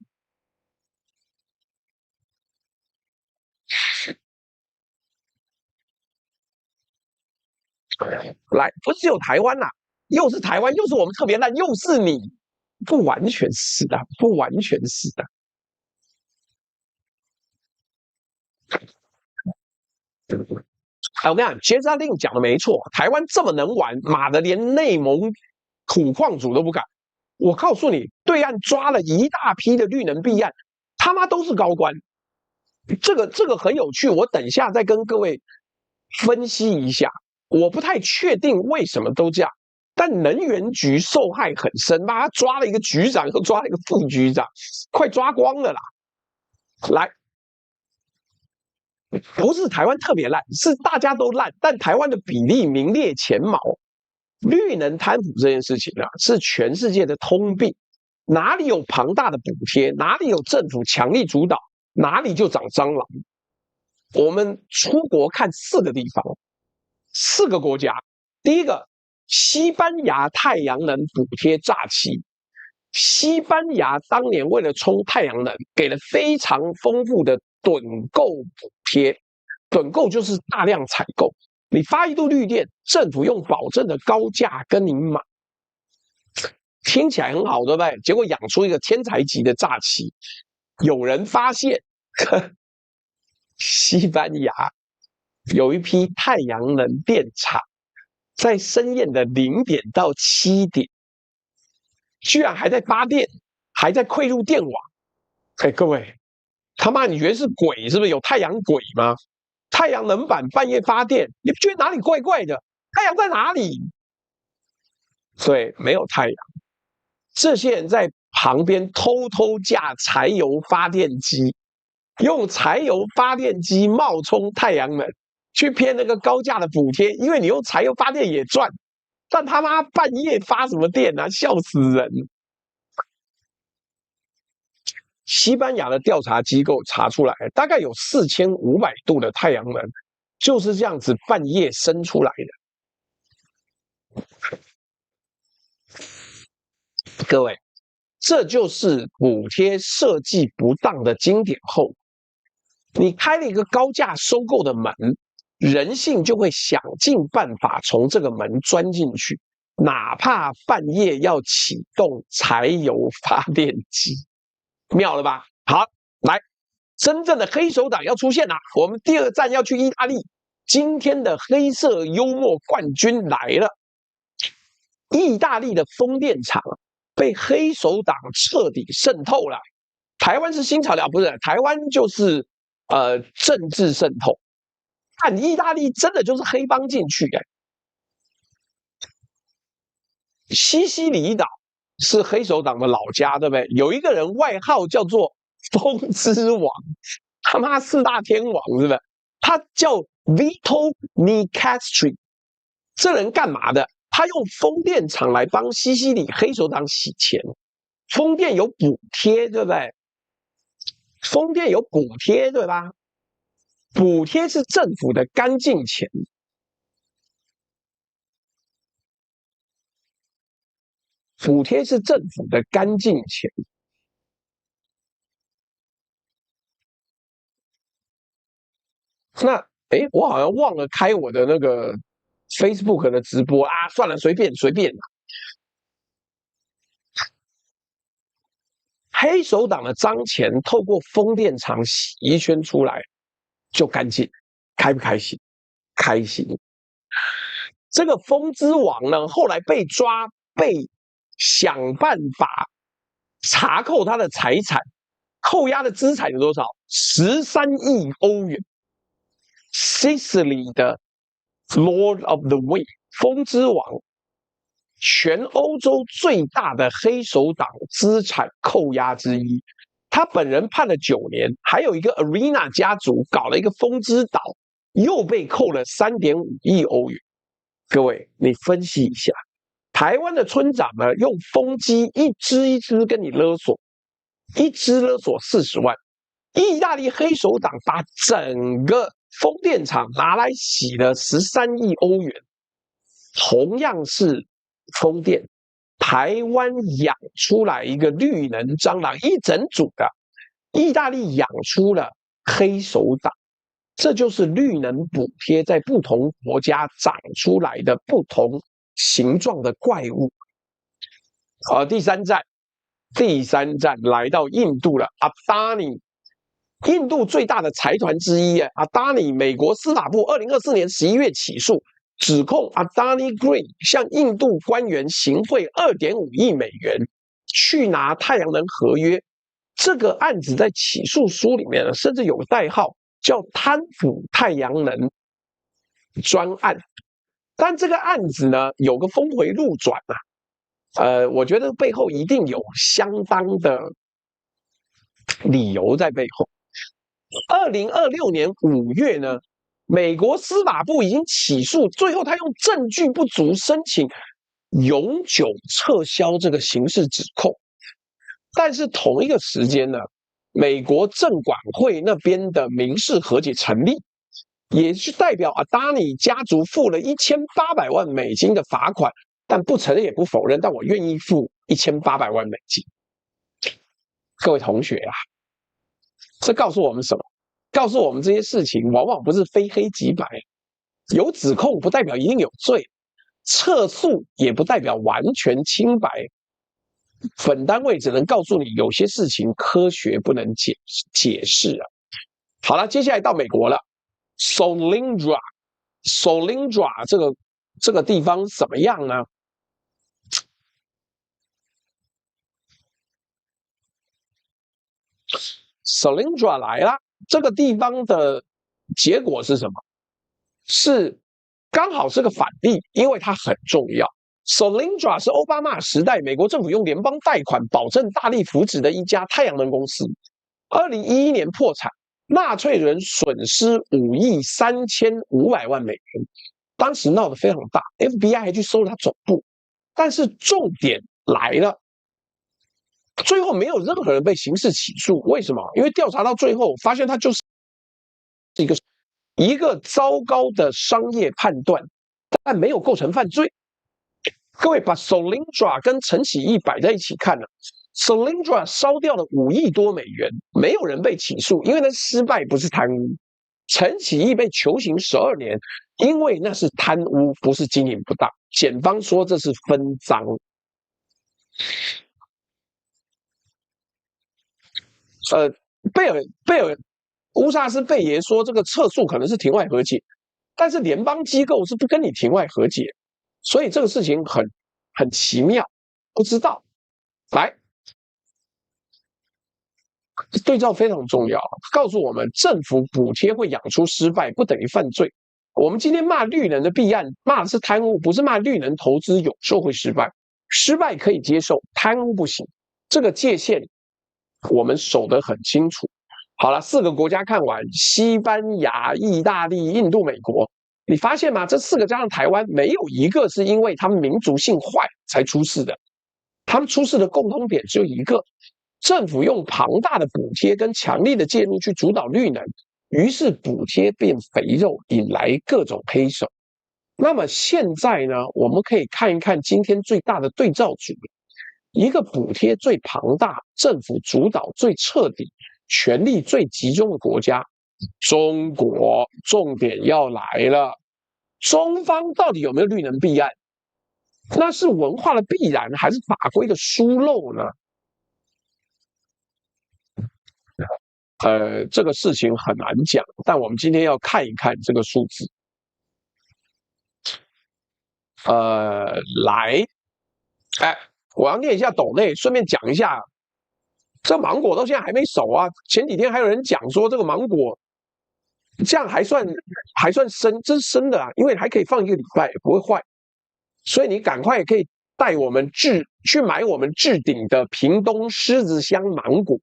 來，不是只有台灣啦，又是台灣，又是我們特別爛，又是你，不完全是的，不完全是的。我跟你講，傑扎令講的沒錯，台灣這麼能玩，媽的，連內蒙土礦主都不敢。我告訴你，對岸抓了一大批的綠能弊案，他媽都是高官。這個很有趣，我等一下再跟各位分析一下。我不太確定為什麼都這樣，但能源局受害很深，媽抓了一個局長，又抓了一個副局長，快抓光了啦！來。不是台灣特別爛，是大家都爛，但台灣的比例名列前茅。綠能貪腐這件事情啊，是全世界的通病。哪裡有龐大的補貼，哪裡有政府強力主導，哪裡就長蟑螂。我們出國看4個地方， 4個國家。第一個，西班牙太陽能補貼詐欺。西班牙當年為了衝太陽能，給了非常豐富的躉購補貼。躉購就是大量採購，你發一度綠電，政府用保證的高價跟你買。聽起來很好，對不對？結果養出一個天才級的詐欺。有人發現，西班牙有一批太陽能電廠，在深夜的0點到7點，居然還在發電，還在匯入電網。哎，各位，他媽，你覺得是鬼是不是？有太陽鬼嗎？太陽能板半夜發電，你不覺得哪裡怪怪的？太陽在哪裡？對，沒有太陽。這些人在旁邊偷偷架柴油發電機，用柴油發電機冒充太陽能，去騙那個高價的補貼。因為你用柴油發電也賺，但他媽半夜發什麼電啊？笑死人！西班牙的調查機構查出來，大概有4500度的太陽能就是這樣子半夜生出來的。各位，這就是補貼設計不當的經典後果。你開了一個高價收購的門，人性就會想盡辦法從這個門鑽進去，哪怕半夜要啟動柴油發電機。妙了吧？好，來，真正的黑手黨要出現了。我們第2站要去意大利。今天的黑色幽默冠軍來了。意大利的風電場被黑手黨徹底滲透了。台灣是新潮流，不是？台灣就是政治滲透。但意大利真的就是黑幫進去的。西西里島是黑手黨的老家，對不對？有一個人外號叫做風之王，他媽4大天王，是不是？他叫 Vito Nicastri。這人幹嘛的？他用風電場來幫西西里黑手黨洗錢。風電有補貼，對不對？風電有補貼，對吧？補貼是政府的乾淨錢。補貼是政府的乾淨錢。那我好像忘了開我的那個 Facebook 的直播啊，算了，隨便啦。黑手黨的髒錢透過風電場洗一圈出來就乾淨，開不開心？開心。這個風之王呢，後來被抓，被想辦法查扣他的財產，扣押的資產有多少？13億歐元。Sicily 的 Lord of the Wind 風之王，全歐洲最大的黑手黨資產扣押之一。他本人判了9年，還有一個 Arena 家族搞了一個風之島，又被扣了3.5億歐元。各位，你分析一下。台灣的村長呢，用風機一支一支跟你勒索，一支勒索40萬。意大利黑手黨把整個風電場拿來洗了13億歐元。同樣是風電，台灣養出來一個綠能蟑螂，一整組的。意大利養出了黑手黨，這就是綠能補貼在不同國家長出來的不同形狀的怪物。第三站來到印度了。阿达尼，印度最大的財團之一阿达尼，美國司法部2024年11月起訴，指控阿達尼 Green 向印度官員行賄2.5億美元，去拿太陽能合約。這個案子在起訴書裡面呢，甚至有個代號叫貪腐太陽能專案。但這個案子呢，有個峰回路轉我覺得背後一定有相當的理由在背後。2026年5月呢，美國司法部已經起訴，最後他用證據不足申請永久撤銷這個刑事指控。但是同一個時間呢，美國證管會那邊的民事和解成立，也是代表阿達尼家族付了1800萬美金的罰款，但不承認也不否認，但我願意付1800萬美金。各位同學啊，這告訴我們什麼？告訴我們這些事情往往不是非黑即白，有指控不代表一定有罪，撤訴也不代表完全清白。本單位只能告訴你，有些事情科學不能解釋啊。好了，接下來到美國了 ，Solyndra 這個地方怎麼樣呢？Solyndra 來了，這個地方的結果是什麼？是剛好是個反例，因為它很重要。Solyndra 是奧巴馬時代美國政府用聯邦貸款保證大力扶植的一家太陽能公司，2011年破產，納稅人損失5億3500萬美元，當時鬧得非常大 ，FBI 還去搜他總部。但是重點來了，最後沒有任何人被刑事起訴，為什麼？因為調查到最後發現他就是一個糟糕的商業判斷，但沒有構成犯罪。各位把 Solyndra 跟陳啟義擺在一起看了 ，Solyndra 燒掉了5億多美元，沒有人被起訴，因為那失敗不是貪污。陳啟義被囚刑12年，因為那是貪污，不是經營不當。檢方說這是分贓。貝爾烏薩斯貝爺說這個撤訴可能是庭外和解，但是聯邦機構是不跟你庭外和解。所以這個事情很奇妙，不知道。來，對照非常重要，告訴我們政府補貼會養出失敗，不等於犯罪。我們今天罵綠能的弊案，罵的是貪污，不是罵綠能投資有時候會失敗。失敗可以接受，貪污不行。這個界限我們守得很清楚。好了，4個國家看完，西班牙、意大利、印度、美國。你發現嗎？這4個加上台灣，沒有一個是因為他們民族性壞才出事的。他們出事的共通點只有一個：政府用龐大的補貼跟強力的介入去主導綠能，於是補貼變肥肉，引來各種黑手。那麼現在呢？我們可以看一看今天最大的對照組，一個補貼最龐大、政府主導最徹底、權力最集中的國家。中國，重點要來了，中方到底有沒有綠能弊案？那是文化的必然，還是法規的疏漏呢？這個事情很難講，但我們今天要看一看這個數字。來，我要念一下斗內，順便講一下，這芒果到現在還沒熟啊。前幾天還有人講說這個芒果。這樣還算生，這是生的啊，因為還可以放1個禮拜，不會壞。所以你趕快可以帶我們去買我們置頂的屏東獅子鄉芒果，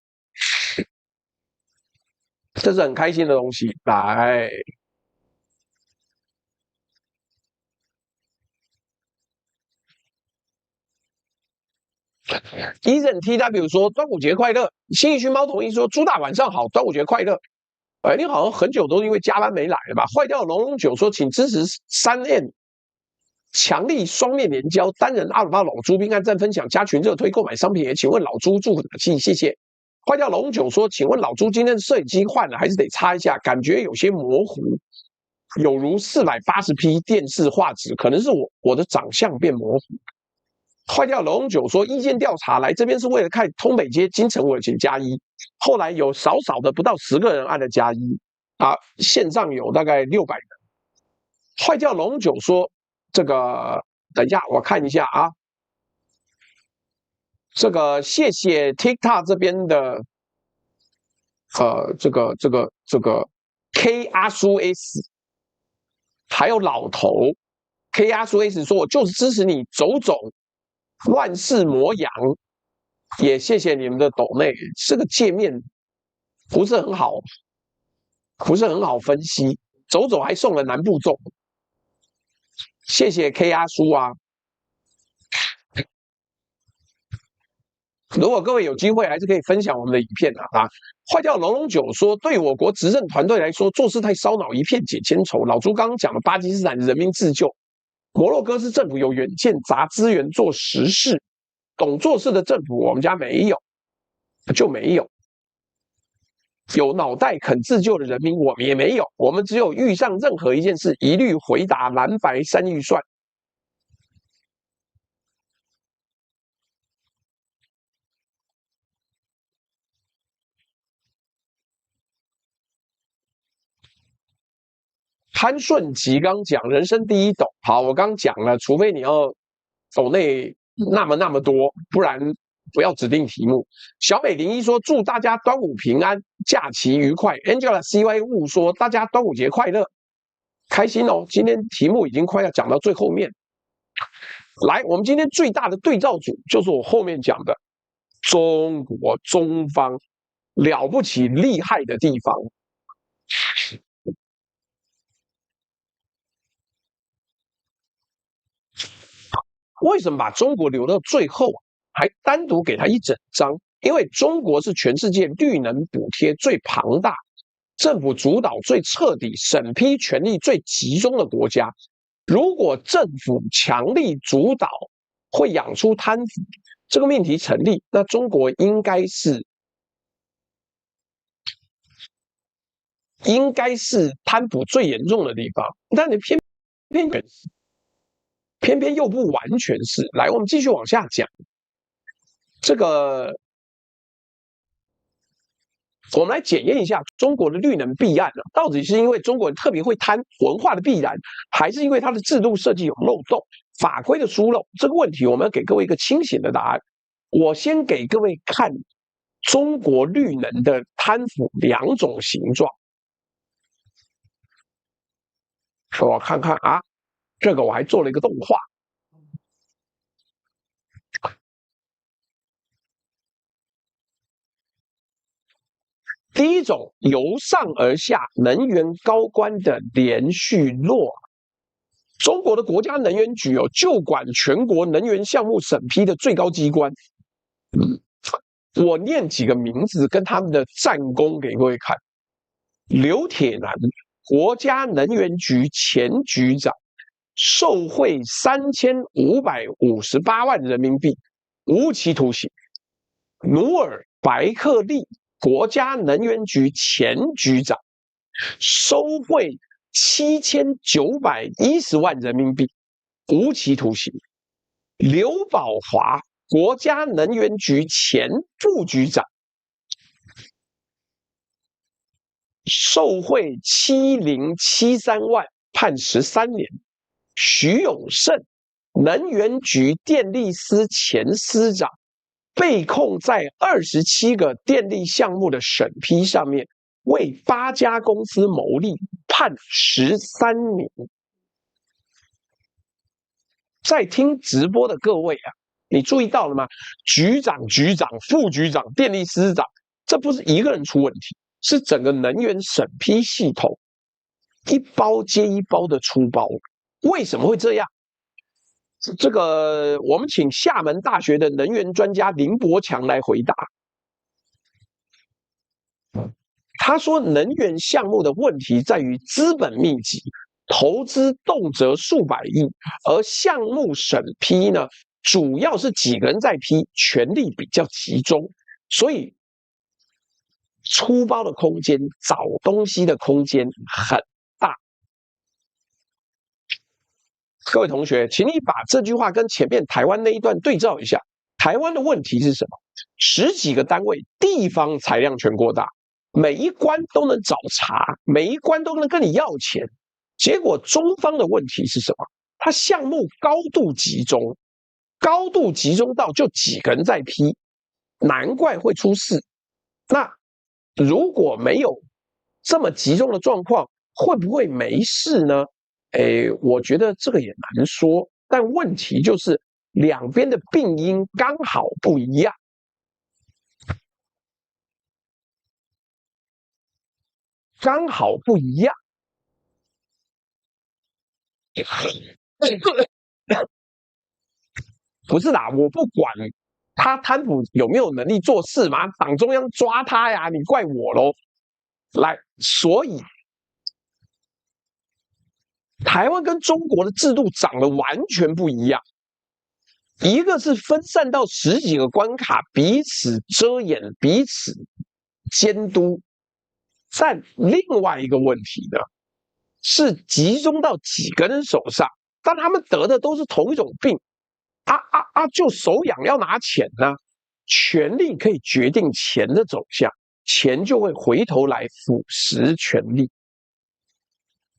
這是很開心的東西。來，EasenTW 說端午節快樂，新義區貓頭鷹說朱大晚上好，端午節快樂。你好像很久都是因為加班沒來了吧？壞掉龍龍酒說，請支持3M 強力雙面連膠單人阿魯巴老豬並按讚分享加群熱推購買商品，也請問老豬祝福打氣，謝謝。壞掉龍龍酒說，請問老豬今天的攝影機換了還是得擦一下？感覺有些模糊，有如480p 電視畫質，可能是我的長相變模糊。壞掉龙龍酒說，意見調查來這邊是為了看通北街金城武請+1，後來有少的不到10個人按了+1啊，線上有大概600人。壞掉龍龍酒說，這個等一下我看一下啊，這個謝謝 TikTok 這邊的這個 K 阿蘇 S， 還有老頭 K 阿蘇 S 說，我就是支持你走走。萬事磨洋，也謝謝你們的抖內，這個界面不是很好，不是很好分析。走走還送了南部粽，謝謝 K 阿叔啊。如果各位有機會，還是可以分享我們的影片啊。壞掉龙龍九說，对我國執政團隊來說，做事太燒腦，一片解千愁。老朱剛剛講了巴基斯坦人民自救，摩洛哥是政府有遠見，砸資源做實事，懂做事的政府，我們家沒有，就沒有。有腦袋肯自救的人民，我們也沒有。我們只有遇上任何一件事，一律回答藍白三預算。潘順吉剛講人生第一斗，好，我剛講了，除非你要斗內那麼多，不然不要指定題目。小美01說祝大家端午平安，假期愉快。Angela CY 霧說大家端午節快樂，開心哦。今天題目已經快要講到最後面，來，我們今天最大的對照組就是我後面講的中國中方了不起厲害的地方。為什麼把中國留到最後，還單獨給他一整章？因為中國是全世界綠能補貼最龐大、政府主導最徹底、審批權力最集中的國家。如果政府強力主導，會養出貪腐，這個命題成立，那中國應該是貪腐最嚴重的地方。但你偏偏又不完全是。來，我們繼續往下講。這個，我們來檢驗一下中國的綠能弊案啊，到底是因為中國人特別會貪文化的必然，還是因為它的制度設計有漏洞、法規的疏漏？這個問題，我們要給各位一個清醒的答案。我先給各位看中國綠能的貪腐兩種形狀。我看看啊。這個我還做了一個動畫。第一種由上而下能源高官的連續落。中國的國家能源局就管全國能源項目審批的最高機關。我念幾個名字跟他們的戰功給各位看。劉鐵男，國家能源局前局長。受賄3558萬人民幣，無期徒刑。努爾白克力，國家能源局前局長，收賄7910萬人民幣，無期徒刑。劉寶華，國家能源局前副局長，受賄7073萬，判13年。徐永勝，能源局電力司前司長，被控在27個電力項目的審批上面為8家公司牟利，判13年。在聽直播的各位啊，你注意到了嗎？局長、副局長、電力司長，這不是一個人出問題，是整個能源審批系統一包接一包的出包。為什麼會這樣？這個我們請廈門大學的能源專家林伯強來回答。他說，能源項目的問題在於資本密集，投資動輒數百億，而項目審批呢，主要是幾個人在批，權力比較集中，所以出包的空間、找東西的空間很。各位同學，請你把這句話跟前面台灣那一段對照一下。台灣的問題是什麼？10幾個單位，地方裁量權過大，每一關都能找茬，每一關都能跟你要錢。結果中方的問題是什麼？它項目高度集中，高度集中到就幾個人在批，難怪會出事。那如果沒有這麼集中的狀況，會不會沒事呢？我覺得這個也難說，但問題就是兩邊的病因剛好不一樣，剛好不一樣。不是啦，我不管他貪腐有沒有能力做事嘛？黨中央抓他呀，你怪我咯。來，所以台灣跟中國的制度長得完全不一樣，一個是分散到10幾個關卡，彼此遮掩、彼此監督；但另外一個問題呢，是集中到幾個人手上，但他們得的都是同一種病。就手癢要拿錢呢，權力可以決定錢的走向，錢就會回頭來腐蝕權力。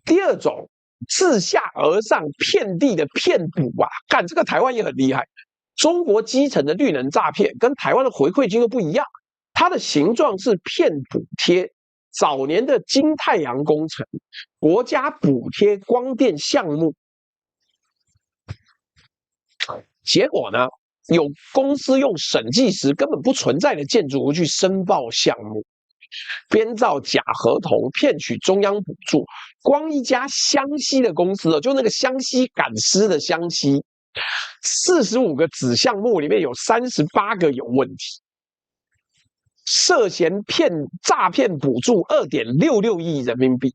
第二種，自下而上遍地的騙補啊，幹這個台灣也很厲害。中國基層的綠能詐騙跟台灣的回饋金又不一樣，它的形狀是騙補貼。早年的金太陽工程，國家補貼光電項目，結果呢，有公司用審計時根本不存在的建築物去申報項目，編造假合同，騙取中央補助。光一家湘西的公司就那個湘西趕屍的湘西，45個子項目裡面有38個有問題，涉嫌詐騙補助2.66億人民幣。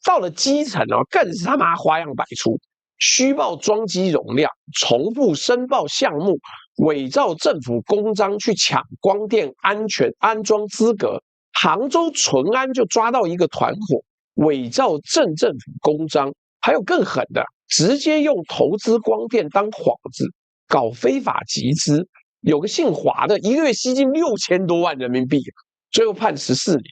到了基層更是他媽花樣百出，虛報裝機容量，重複申報項目，偽造政府公章去搶光電安全安裝資格。杭州淳安就抓到一個團夥，偽造镇政府公章，還有更狠的，直接用投資光電當幌子，搞非法集資。有個姓華的，一個月吸金6000多萬人民幣，最後判14年。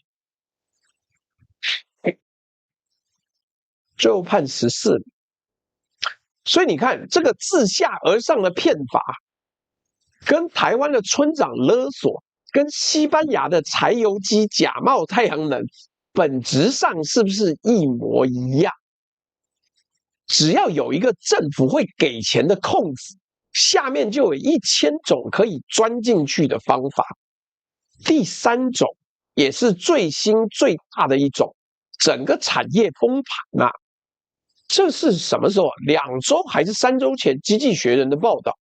最後判14年。所以你看，这個自下而上的騙法，跟台灣的村長勒索，跟西班牙的柴油機假冒太陽能，本質上是不是一模一樣？只要有一個政府會給錢的空子，下面就有1000種可以鑽進去的方法。第3種，也是最新最大的一種，整個產業崩盤啊！這是什麼時候？2週還是3週前，《經濟學人》的報道，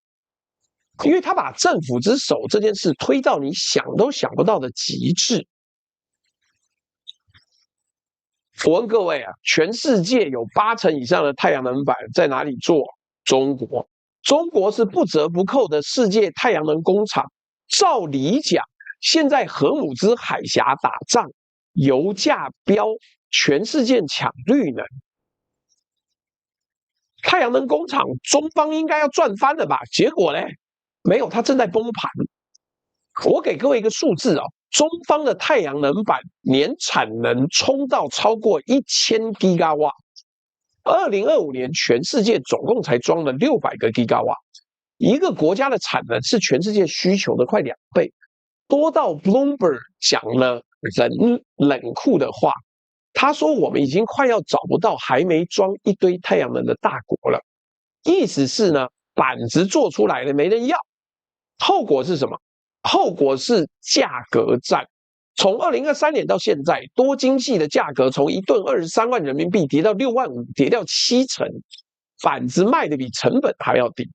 因為他把政府之手這件事推到你想都想不到的極致。我問各位啊，全世界有80%以上的太陽能板在哪裡做？中國。中國是不折不扣的世界太陽能工廠。照理講，現在荷姆茲海峽打仗，油價飆，全世界搶綠能。太陽能工廠，中方應該要賺翻了吧？結果呢，沒有，它正在崩盤。我給各位一個數字中方的太陽能板年產能衝到超過1000 GW。2025年全世界總共才裝了600個 GW， 一個國家的產能是全世界需求的快2倍，多到 Bloomberg 講了冷酷的話。他說我們已經快要找不到還沒裝一堆太陽能的大國了，意思是呢，板子做出來了沒人要，後果是什麼？後果是價格戰。從2023年到現在，多晶矽的價格從1噸23萬人民幣跌到6萬5，跌掉70%，板子賣的比成本還要低。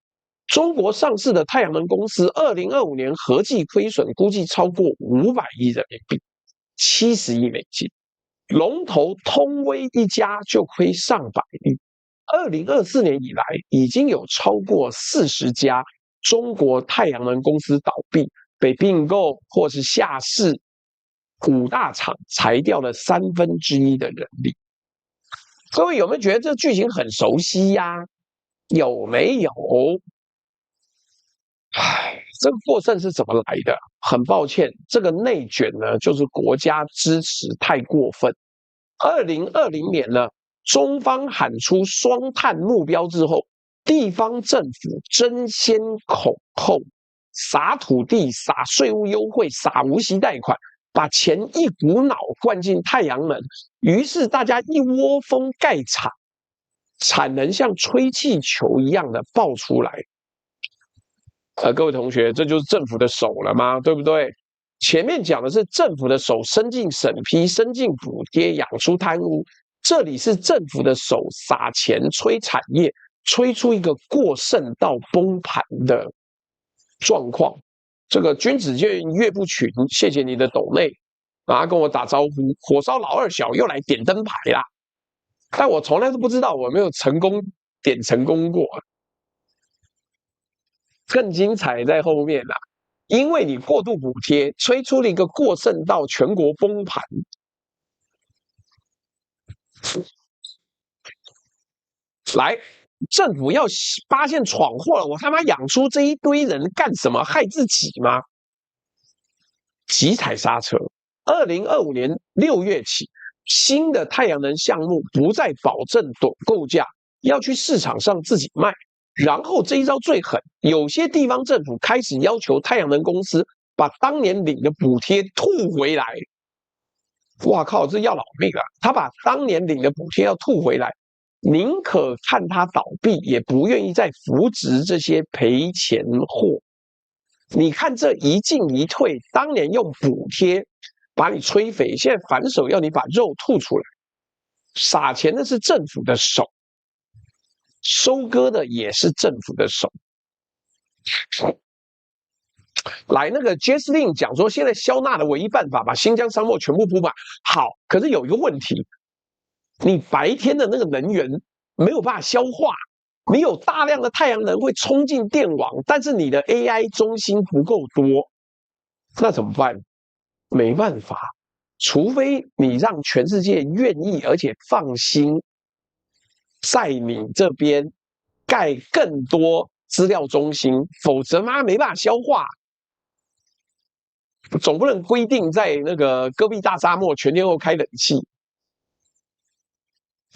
中國上市的太陽能公司2025年合計虧損估計超過500億人民幣，70億美金。龍頭通威一家就虧上百億。2024年以來，已經有超過40家中國太陽能公司倒閉、被併購或是下市，5大廠裁掉了1/3的人力。各位有沒有覺得這劇情很熟悉呀？有沒有？這個過程是怎麼來的？很抱歉，這個內卷呢，就是國家支持太過分。2020年呢，中方喊出雙碳目標之後，地方政府爭先恐後，撒土地、撒稅務優惠、撒無息貸款，把錢一股腦灌進太陽能，於是大家一窩蜂蓋廠，產能像吹氣球一樣的爆出來。各位同學，這就是政府的手了嗎？對不對？前面講的是政府的手伸進審批、伸進補貼，養出貪污。這裡是政府的手撒錢吹產業，吹出一個過剩到崩盤的狀況。這個君子見岳不群，謝謝你的抖內，啊，跟我打招呼。火燒老二小又來點燈牌啦，但我從來都不知道我沒有成功點成功過。更精彩在後面啦，因為你過度補貼，吹出了一個過剩到全國崩盤。來，政府要發現闖禍了，我他媽養出這一堆人幹什麼？害自己嗎？急踩剎車。2025年6月起，新的太陽能項目不再保證躉購價，要去市場上自己賣。然後這一招最狠，有些地方政府開始要求太陽能公司把當年領的補貼吐回來。哇靠，這要老命了！他把當年領的補貼要吐回來，寧可看他倒閉，也不願意再扶植這些賠錢貨。你看這一進一退，當年用補貼把你催肥，現在反手要你把肉吐出來，撒錢的是政府的手。收割的也是政府的手。来，那個 Jesslyn 講說，現在消納的唯一辦法，把新疆沙漠全部鋪滿。好，可是有一個問題，你白天的那個能源沒有辦法消化，你有大量的太陽能會衝進電網，但是你的 AI 中心不夠多，那怎麼辦？沒辦法，除非你讓全世界願意而且放心在你這邊蓋更多資料中心，否則媽沒辦法消化。總不能規定在那個戈壁大沙漠全天候開冷氣。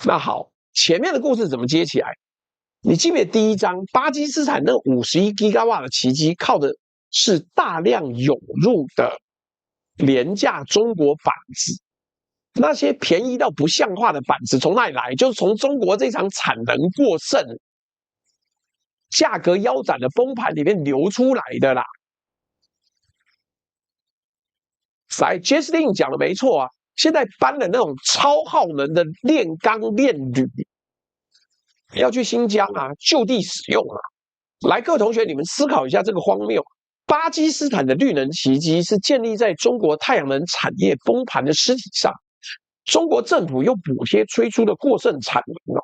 那好，前面的故事怎麼接起來？你記不記得第一章，巴基斯坦那51 GW 的奇蹟，靠的是大量湧入的廉價中國板子。那些便宜到不像話的板子從哪裡來？就是從中國這場產能過剩、價格腰斬的崩盤裡面流出來的啦。來 ，Jesslyn 講的沒錯啊，現在搬了那種超耗能的煉鋼煉鋁，要去新疆啊，就地使用啊。來，各位同學，你們思考一下這個荒謬。巴基斯坦的綠能奇蹟是建立在中國太陽能產業崩盤的屍體上。中國政府又補貼催出的過剩產能哦，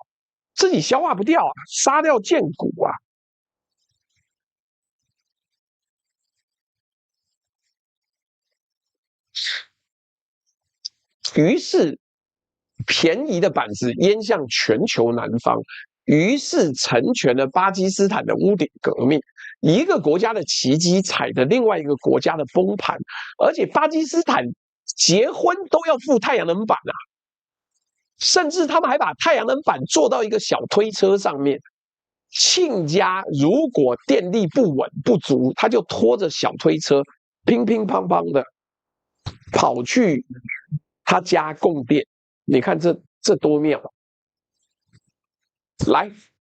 自己消化不掉啊，殺掉薦骨啊。於是，便宜的板子淹向全球南方，於是成全了巴基斯坦的屋頂革命。一個國家的奇蹟踩着另外一個國家的崩盤，而且巴基斯坦結婚都要附太陽能板啊，甚至他們還把太陽能板做到一個小推車上面。親家如果電力不穩不足，他就拖着小推車，乒乒乓乓的跑去他家供電。你看這多妙！來，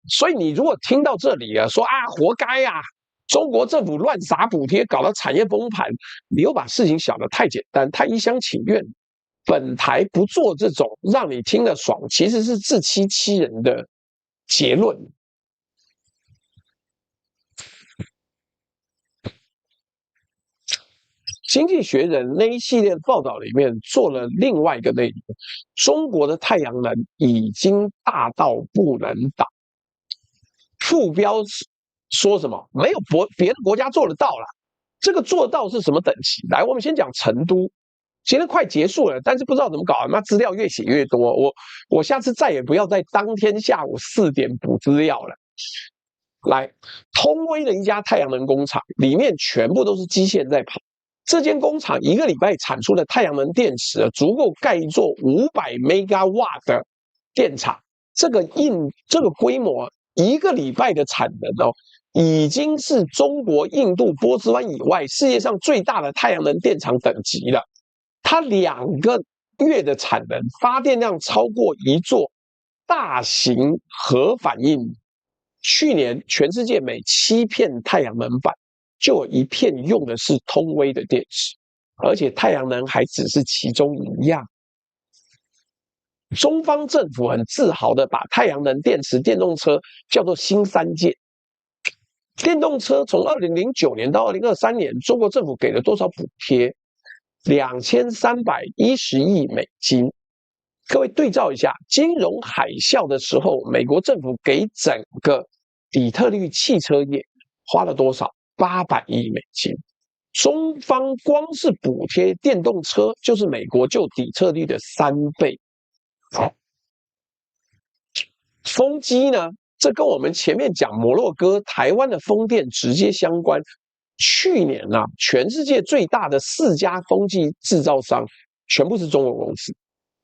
所以你如果聽到這裡啊，說啊，活該啊，中國政府亂撒補貼，搞到產業崩盤，你又把事情想得太簡單，太一廂情願。本台不做這種讓你聽得爽，其實是自欺欺人的結論。經濟學人那一系列的報道裡面做了另外一個內容，中國的太陽能已經大到不能倒。副標說什麼？沒有別的國家做得到啦。這個做得到是什麼等級？來，我們先講成都。今天快結束了，但是不知道怎麼搞，媽資料越寫越多。我下次再也不要在當天下午4點補資料了。來，通威的一家太陽能工廠，裡面全部都是機械在跑。這間工廠一個禮拜產出的太陽能電池足夠蓋一座500 megawatt 的電廠。這個規模，一個禮拜的產能哦，已經是中國、印度、波斯灣以外世界上最大的太陽能電廠等級了。它2個月的產能，發電量超過一座大型核反應。去年全世界每7片太陽能板，就有1片用的是通威的電池，而且太陽能還只是其中一樣。中方政府很自豪的把太陽能電池電動車叫做新三箭。電動車從2009年到2023年，中國政府給了多少補貼？2310億美金。各位對照一下，金融海嘯的時候，美國政府給整個底特律汽車業花了多少？800億美金。中方光是補貼電動車，就是美國就底特律的3倍。風機呢？這跟我們前面講摩洛哥、台灣的風電直接相關。去年啊，全世界最大的4家風機製造商，全部是中國公司。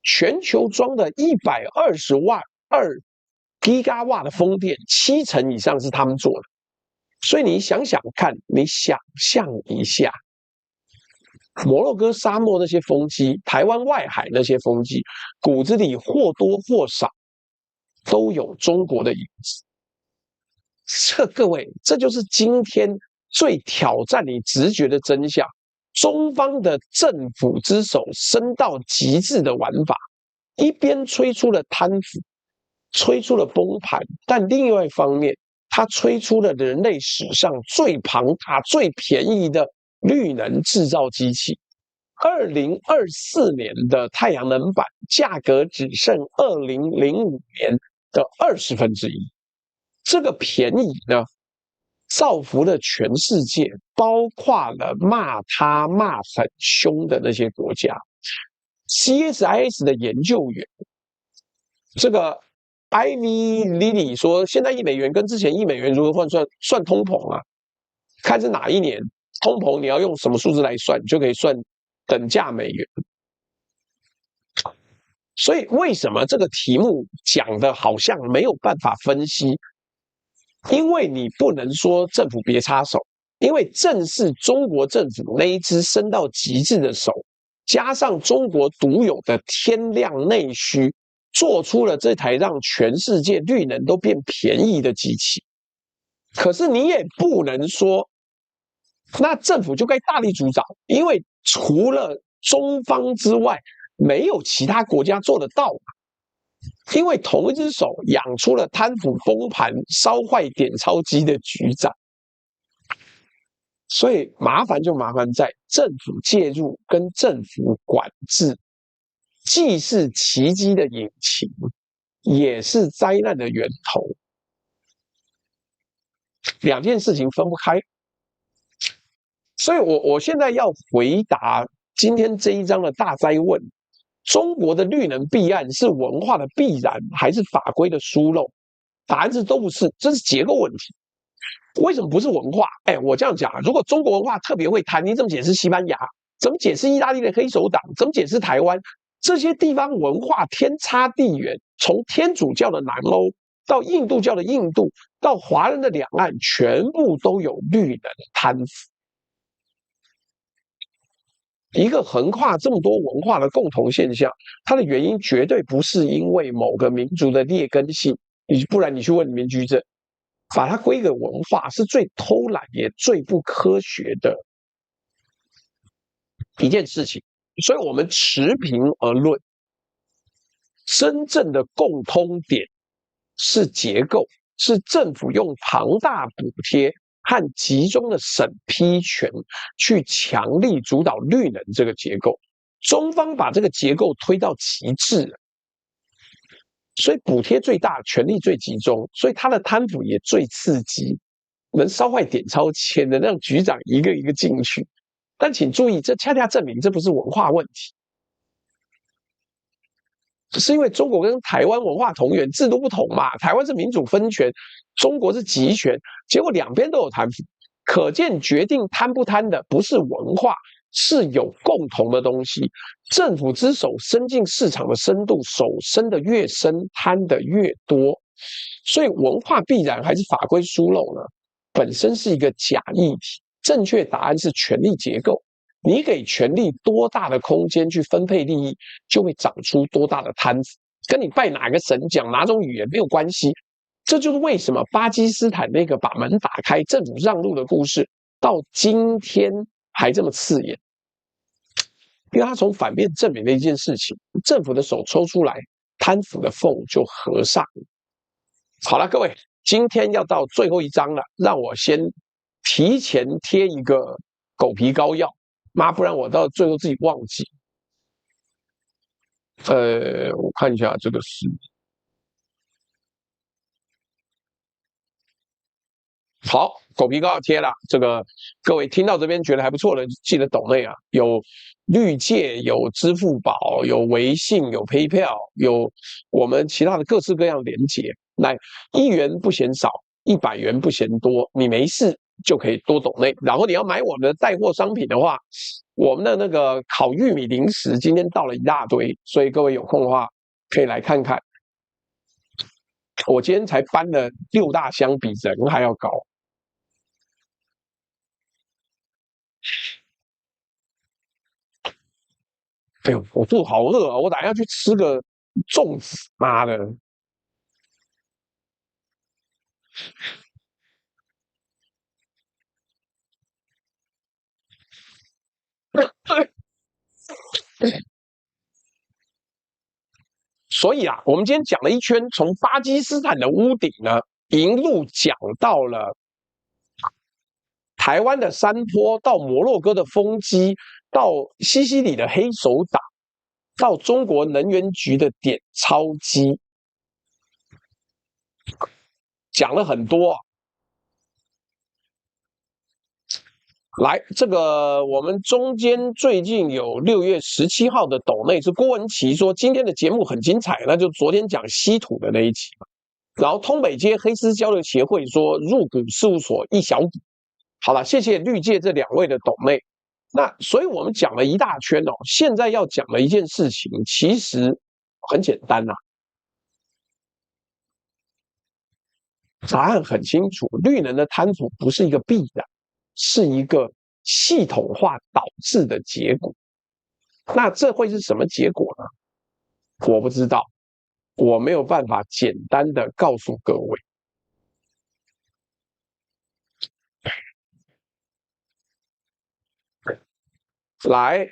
全球裝的120萬2 Gigawatt 的風電，70%以上是他們做的。所以你想想看，你想象一下，摩洛哥沙漠那些風機，台灣外海那些風機，骨子裡或多或少都有中國的影子。各位，這就是今天最挑戰你直覺的真相。中方的政府之手伸到極致的玩法，一邊吹出了貪腐，吹出了崩盤，但另外一方面，它吹出了人類史上最龐大、最便宜的綠能製造機器。2024年的太陽能板價格只剩2005年的1/20。這個便宜呢，造福了全世界，包括了罵他罵很凶的那些國家。CSIS 的研究員，這個 Ivy Lilly 說，現在$1跟之前$1如何換算通膨啊？看是哪一年通膨，你要用什麼數字來算，你就可以算等價美元。所以為什麼這個題目講的好像沒有辦法分析？因為你不能說政府別插手，因為正是中國政府那一只伸到極致的手，加上中國獨有的天量內需，做出了這台讓全世界綠能都變便宜的機器。可是你也不能說，那政府就該大力主導，因為除了中方之外，沒有其他國家做得到。因為同一只手養出了貪腐崩盤、燒壞點鈔機的局長，所以麻煩就麻煩在政府介入跟政府管制，既是奇蹟的引擎，也是災難的源頭。兩件事情分不開。所以我現在要回答今天這一章的大哉問。中國的綠能弊案是文化的必然，還是法規的疏漏？答案是都不是，這是結構問題。為什麼不是文化？我這樣講，如果中國文化特別會貪，你怎麼解釋西班牙？怎麼解釋意大利的黑手黨？怎麼解釋台灣？這些地方文化天差地遠，從天主教的南歐到印度教的印度，到華人的兩岸，全部都有綠能貪腐。一個橫跨這麼多文化的共同現象，它的原因絕對不是因為某個民族的劣根性，不然你去問民居正，把它歸個文化是最偷懶也最不科學的一件事情。所以我們持平而論，真正的共通點是結構，是政府用龐大補貼和集中的審批權去強力主導綠能這個結構，中方把這個結構推到極致了，所以補貼最大，權力最集中，所以他的貪腐也最刺激，能燒壞點鈔錢的讓局長一個一個進去。但請注意，這恰恰證明這不是文化問題，是因為中國跟台灣文化同源，制度不同嘛。台灣是民主分權，中國是集權，結果兩邊都有貪腐。可見決定貪不貪的不是文化，是有共同的東西。政府之手伸進市場的深度，手伸得越深，貪得越多。所以文化必然還是法規疏漏呢？本身是一個假議題。正確答案是權力結構。你給權力多大的空間去分配利益，就會長出多大的貪腐。跟你拜哪個神、講哪種語言沒有關係。這就是為什麼巴基斯坦那個把門打開、政府讓路的故事，到今天還這麼刺眼。因為他從反面證明了一件事情：政府的手抽出來，貪腐的縫就合上了。好了，各位，今天要到最後一章了，讓我先提前貼一個狗皮膏藥，媽，不然我到最後自己忘记。我看一下这個是。好，狗皮膏药貼了。這個各位聽到這邊覺得還不錯的，記得抖內啊，有綠界，有支付寶，有微信，有 PayPal， 有我們其他的各式各樣連結。來，1元不嫌少，100元不嫌多，你沒事就可以多抖內。然後你要買我們的帶貨商品的話，我們的那個烤玉米零食今天到了一大堆，所以各位有空的話可以來看看。我今天才搬了6大箱，比人還要高。哎呦，我肚子好餓啊！我等下要去吃個粽子，媽的！所以啊，我們今天講了一圈，從巴基斯坦的屋頂呢，一路講到了台灣的山坡，到摩洛哥的風機，到西西里的黑手黨，到中國能源局的點鈔機，講了很多啊。來，這個我們中間最近有6月17號的抖內是郭文琪說今天的節目很精彩，那就昨天講稀土的那一集嘛。然後通北街黑絲交流協會說入股事務所一小股。好了，謝謝綠界這2位的抖內。那所以我們講了一大圈哦，現在要講的一件事情其實很簡單吶，答案很清楚，綠能的貪腐不是一個必然，是一個系統化導致的結果。那這會是什麼結果呢？我不知道，我沒有辦法簡單的告訴各位。來，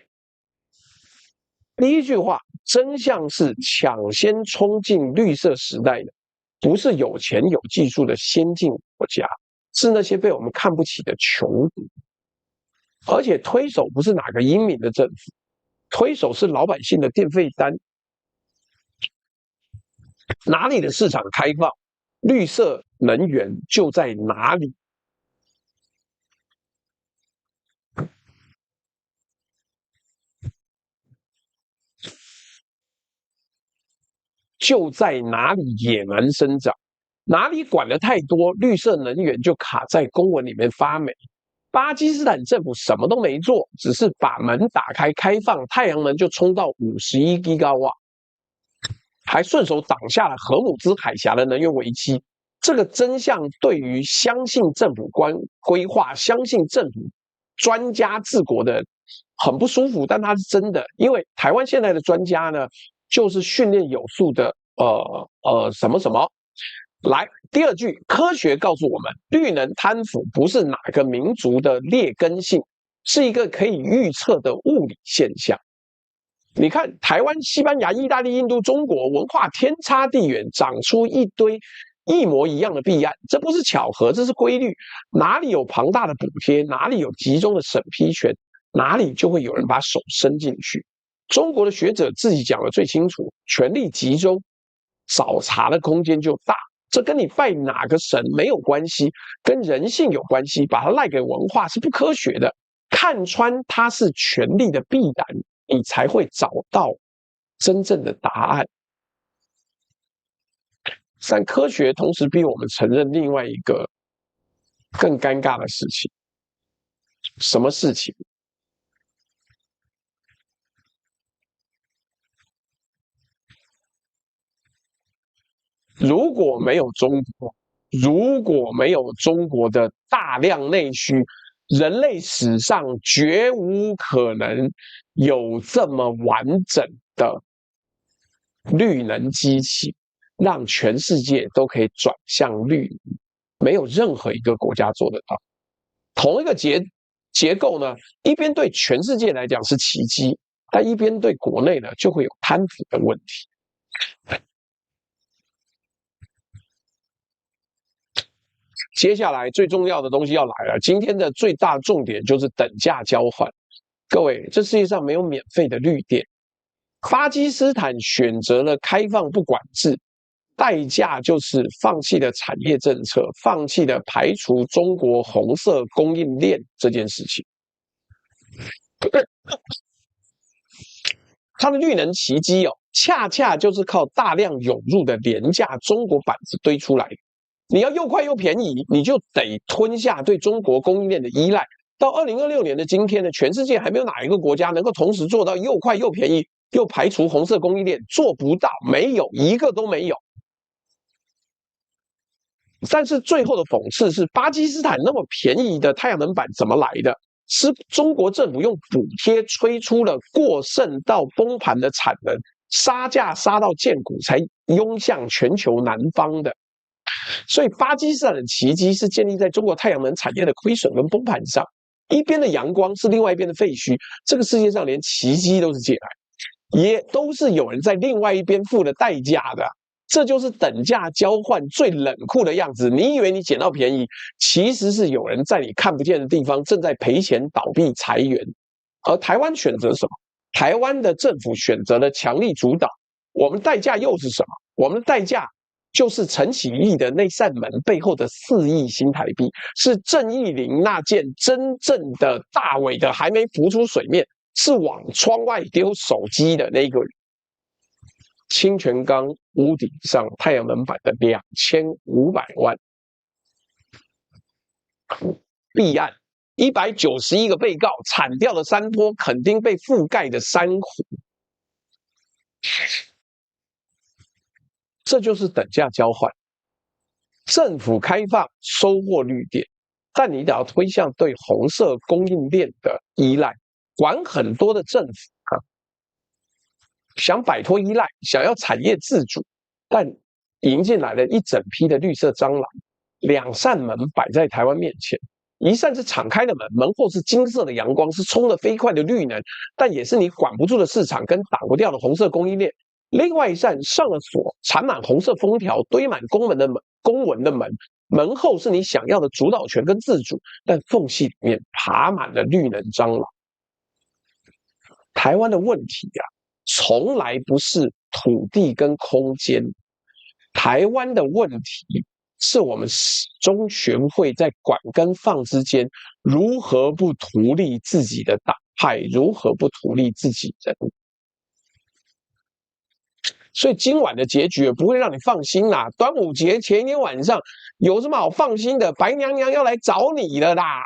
第一句話，真相是搶先衝進綠色時代的，不是有錢有技術的先進國家，是那些被我們看不起的窮國。而且推手不是哪個英明的政府，推手是老百姓的電費單。哪裡的市場開放，綠色能源就在哪裡。就在哪裡野蠻生長，哪裡管得太多，綠色能源就卡在公文裡面發霉。巴基斯坦政府什麼都沒做，只是把門打開開放，太陽能就衝到51 GW，還順手擋下了荷魯茲海峽的能源危機。這個真相對於相信政府規劃、相信政府專家治國的很不舒服，但它是真的。因為台灣現在的專家呢，就是訓練有素的什麼什麼。來，第二句，科學告訴我們，綠能貪腐不是哪個民族的劣根性，是一個可以預測的物理現象。你看，台灣、西班牙、意大利、印度、中國文化天差地遠，長出一堆一模一樣的弊案，這不是巧合，這是規律。哪裡有龐大的補貼，哪裡有集中的審批權，哪裡就會有人把手伸進去。中國的學者自己講得最清楚，權力集中，找茬的空間就大。這跟你拜哪個神沒有關係，跟人性有關係。把它賴給文化是不科學的，看穿它是權力的必然，你才會找到真正的答案。但科學同時逼我們承認另外一個更尷尬的事情。什麼事情？如果沒有中國，如果沒有中國的大量內需，人類史上絕無可能有這麼完整的綠能機器，讓全世界都可以轉向綠能，沒有任何一個國家做得到。同一個結構呢，一邊對全世界來講是奇蹟，但一邊對國內呢就會有貪腐的問題。接下來最重要的東西要來了，今天的最大重點就是等價交換。各位，這世界上沒有免費的綠電。巴基斯坦選擇了開放不管制，代價就是放棄了產業政策，放棄了排除中國紅色供應鏈這件事情。它的綠能奇蹟恰恰就是靠大量湧入的廉價中國板子堆出來的。你要又快又便宜，你就得吞下對中國供应鏈的依賴。到2026年的今天呢，全世界還沒有哪一個國家能夠同時做到又快又便宜，又排除紅色供應鏈，做不到，沒有一個都沒有。但是最後的諷刺是，巴基斯坦那麼便宜的太陽能板怎麼來的？是中國政府用補貼吹出了過剩到崩盤的產能，殺價殺到見骨，才湧向全球南方的。所以巴基斯坦的奇蹟是建立在中國太陽能產業的虧損跟崩盤上，一邊的陽光是另外一邊的廢墟。這個世界上連奇蹟都是借來，也都是有人在另外一邊付了代價的。這就是等價交換最冷酷的樣子。你以為你撿到便宜，其實是有人在你看不見的地方正在賠錢、倒閉、裁員。而台灣選擇什麼？台灣的政府選擇了強力主導。我們代價又是什麼？我們的代價就是陳啟義的那扇門背後的4億新台幣，是鄭義玲那件真正的大尾的還沒浮出水面，是往窗外丟手機的那個人。清泉崗屋頂上太陽能板的2500萬，弊案191個被告，慘掉的山坡，墾丁被覆蓋的珊瑚，這就是等價交換。政府開放收穫綠電，但你得要推向對紅色供應鏈的依賴，管很多的政府想擺脫依賴，想要產業自主，但迎進來了一整批的綠色蟑螂。2扇門擺在台灣面前，一扇是敞開的門，門後是金色的陽光，是衝得飛快的綠能，但也是你管不住的市場跟擋不掉的紅色供應鏈。另外一扇上了鎖，纏滿紅色封條，堆滿公文的門，門後是你想要的主導權跟自主，但縫隙裡面爬滿了綠能蟑螂。台灣的問題從來不是土地跟空間，台灣的問題是我們始終學不會在管跟放之間如何不圖利自己的黨派，如何不圖利自己人。所以今晚的結局不會讓你放心啦。端午節前一天晚上有什麼好放心的？白娘娘要來找你了啦。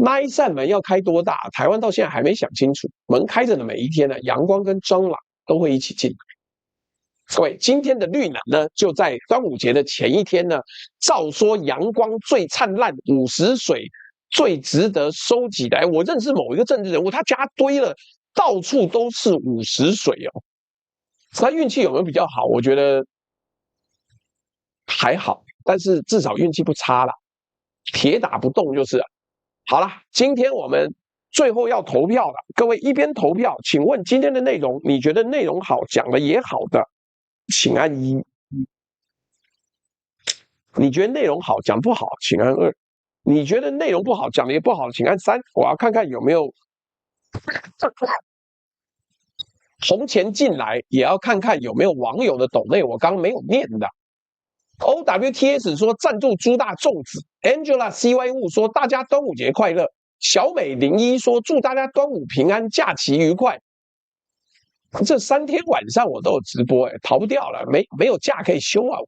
那一扇門要開多大？台灣到現在還沒想清楚。門開着的每一天呢，陽光跟蟑螂都會一起進來。各位，今天的綠能呢，就在端午節的前一天呢，照說陽光最燦爛，午時水最值得收集的。我認識某一個政治人物，他家堆了到處都是午時水哦。他運氣有沒有比較好？我覺得還好，但是至少運氣不差啦。鐵打不動就是了。好了，今天我們最後要投票了，各位一邊投票，請問今天的內容，你覺得內容好，講的也好的，請按1；你覺得內容好，講不好，請按2；你覺得內容不好，講的也不好，請按3。我要看看有沒有紅錢進來，也要看看有沒有網友的抖內，我剛剛沒有念的。OWTS 說贊助豬大粽子 ，Angela CY 物說大家端午節快樂，小美01說祝大家端午平安，假期愉快。這3天晚上我都有直播，逃不掉了，沒有假可以休啊。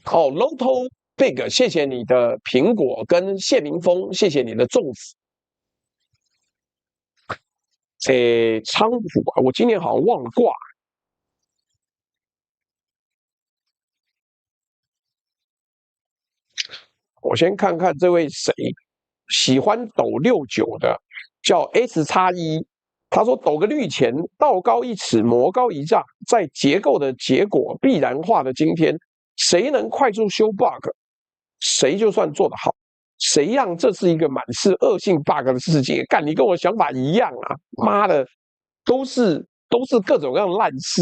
Lotto Big， 謝謝你的蘋果跟謝明峰，謝謝你的粽子。昌普我今年好像忘了掛。我先看看這位誰喜歡抖69的，叫 S*1， 他說抖個綠錢，道高1尺，魔高1丈，在結構的結果必然化的今天，誰能快速修 bug， 誰就算做得好，誰讓這是一個滿是惡性 bug 的世界？幹，你跟我想法一樣啊！媽的，都是各種各樣的爛事。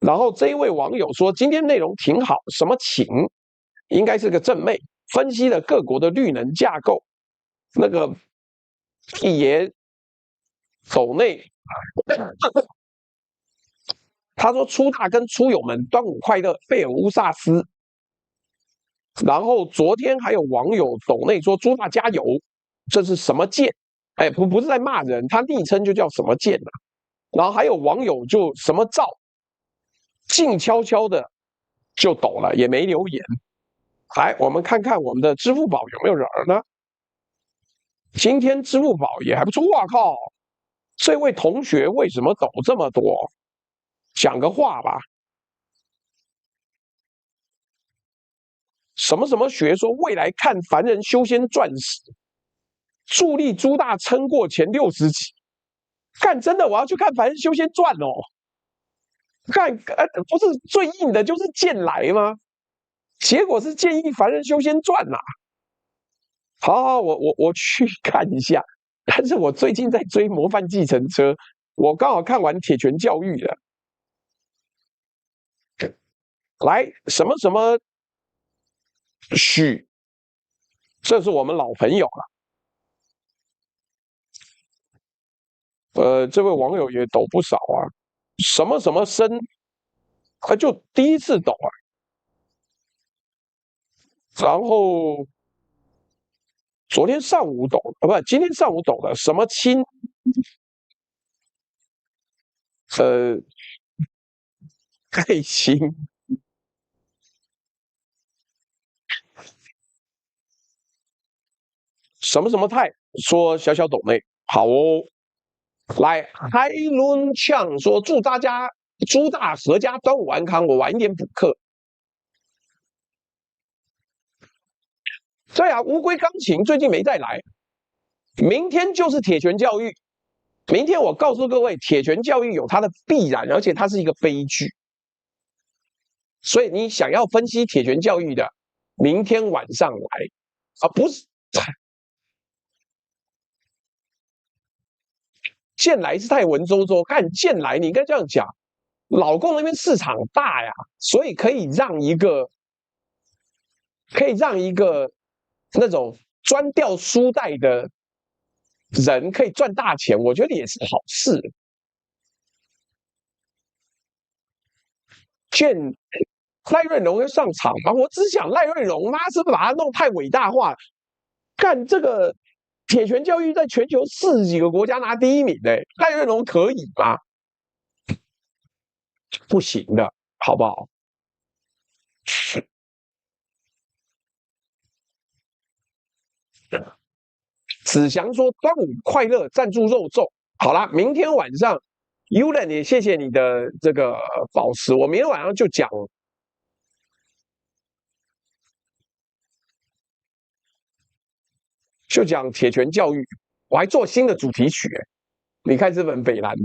然後這一位網友說，今天內容挺好，什麼情，應該是個正妹，分析了各國的綠能架構。那個屁爺斗內，他說初大跟初友們端午快樂，貝爾烏薩斯。然後昨天還有網友斗內說朱大加油，這是什麼劍？哎，不是在罵人，他昵稱就叫什麼劍啊。然後還有網友就什麼照，靜悄悄的就抖了，也沒留言。來，我們看看我們的支付寶有沒有人呢？今天支付寶也還不錯。哇靠，這位同學為什麼抖這麼多？講個話吧。什麼什麼學說未來看凡人修仙傳時，助力朱大撐過前60集。幹，真的我要去看凡人修仙傳哦。幹，不是最硬的就是劍來嗎？結果是建議凡人修仙傳吶。好，我去看一下。但是我最近在追模範計程車，我剛好看完鐵拳教育了。來，什麼什麼許，這是我們老朋友了。這位網友也抖不少啊。什麼什麼生，就第一次抖啊。然後昨天上午抖，不，今天上午抖的什麼亲，爱心，什麼什麼泰說小小抖內好哦。來，海倫嗆說祝大家朱大闔家端午安康，我晚一點補課。對啊，烏龜鋼琴最近沒再來，明天就是鐵拳教育。明天我告訴各位，鐵拳教育有它的必然，而且它是一個悲劇。所以你想要分析鐵拳教育的，明天晚上來啊，不是。劍來是太文縐縐，看劍來你應該這樣講，老共那邊市場大呀，所以可以讓一個那種專掉書袋的人可以賺大錢，我覺得也是好事。賴瑞龍要上場嗎？我只想賴瑞龍，媽是不是把他弄太偉大化了？幹這個鐵拳教育在全球40幾個國家拿第1名嘞，賴瑞龍可以嗎？不行的，好不好？子祥說端午快樂，贊助肉粽。好啦，明天晚上 Ulan 也謝謝你的這個保持，我明天晚上就講鐵拳教育，我還做新的主題曲。你看日本北蘭，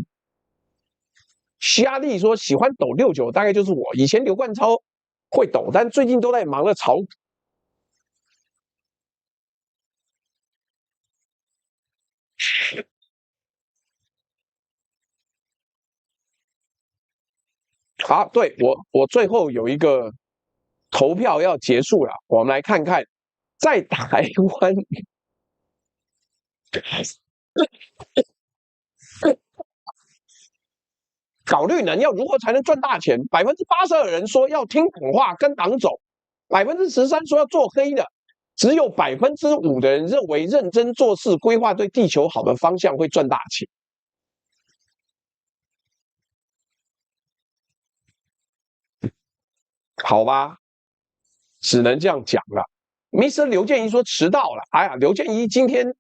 夏利說喜歡抖69，大概就是我。以前劉冠超會抖，但最近都在忙着炒股。好，对，我最後有一個投票要結束了，我們來看看在台灣搞綠能要如何才能賺大錢？82%的人說要聽黨話跟黨走，13%說要做黑的，只有5%的人認為認真做事、規劃對地球好的方向會賺大錢。好吧，只能這樣講了。Mr. 劉建一說遲到了，哎呀，劉建一今天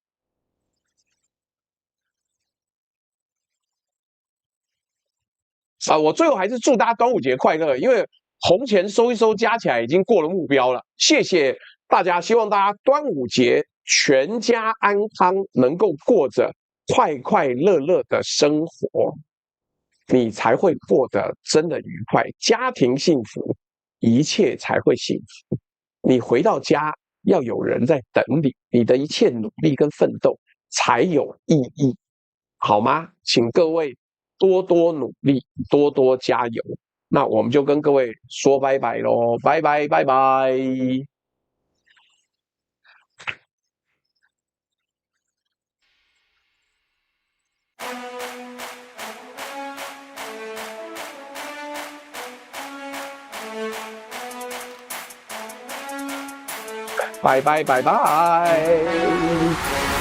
我最後還是祝大家端午節快樂，因為紅錢收一收加起來已經過了目標了。謝謝大家，希望大家端午節全家安康，能夠過着快快樂樂的生活，你才會過得真的愉快，家庭幸福，一切才會幸福。你回到家要有人在等你，你的一切努力跟奮鬥才有意義，好嗎？請各位多多努力，多多加油。那我們就跟各位說拜拜嘍，拜拜拜拜。拜拜拜拜。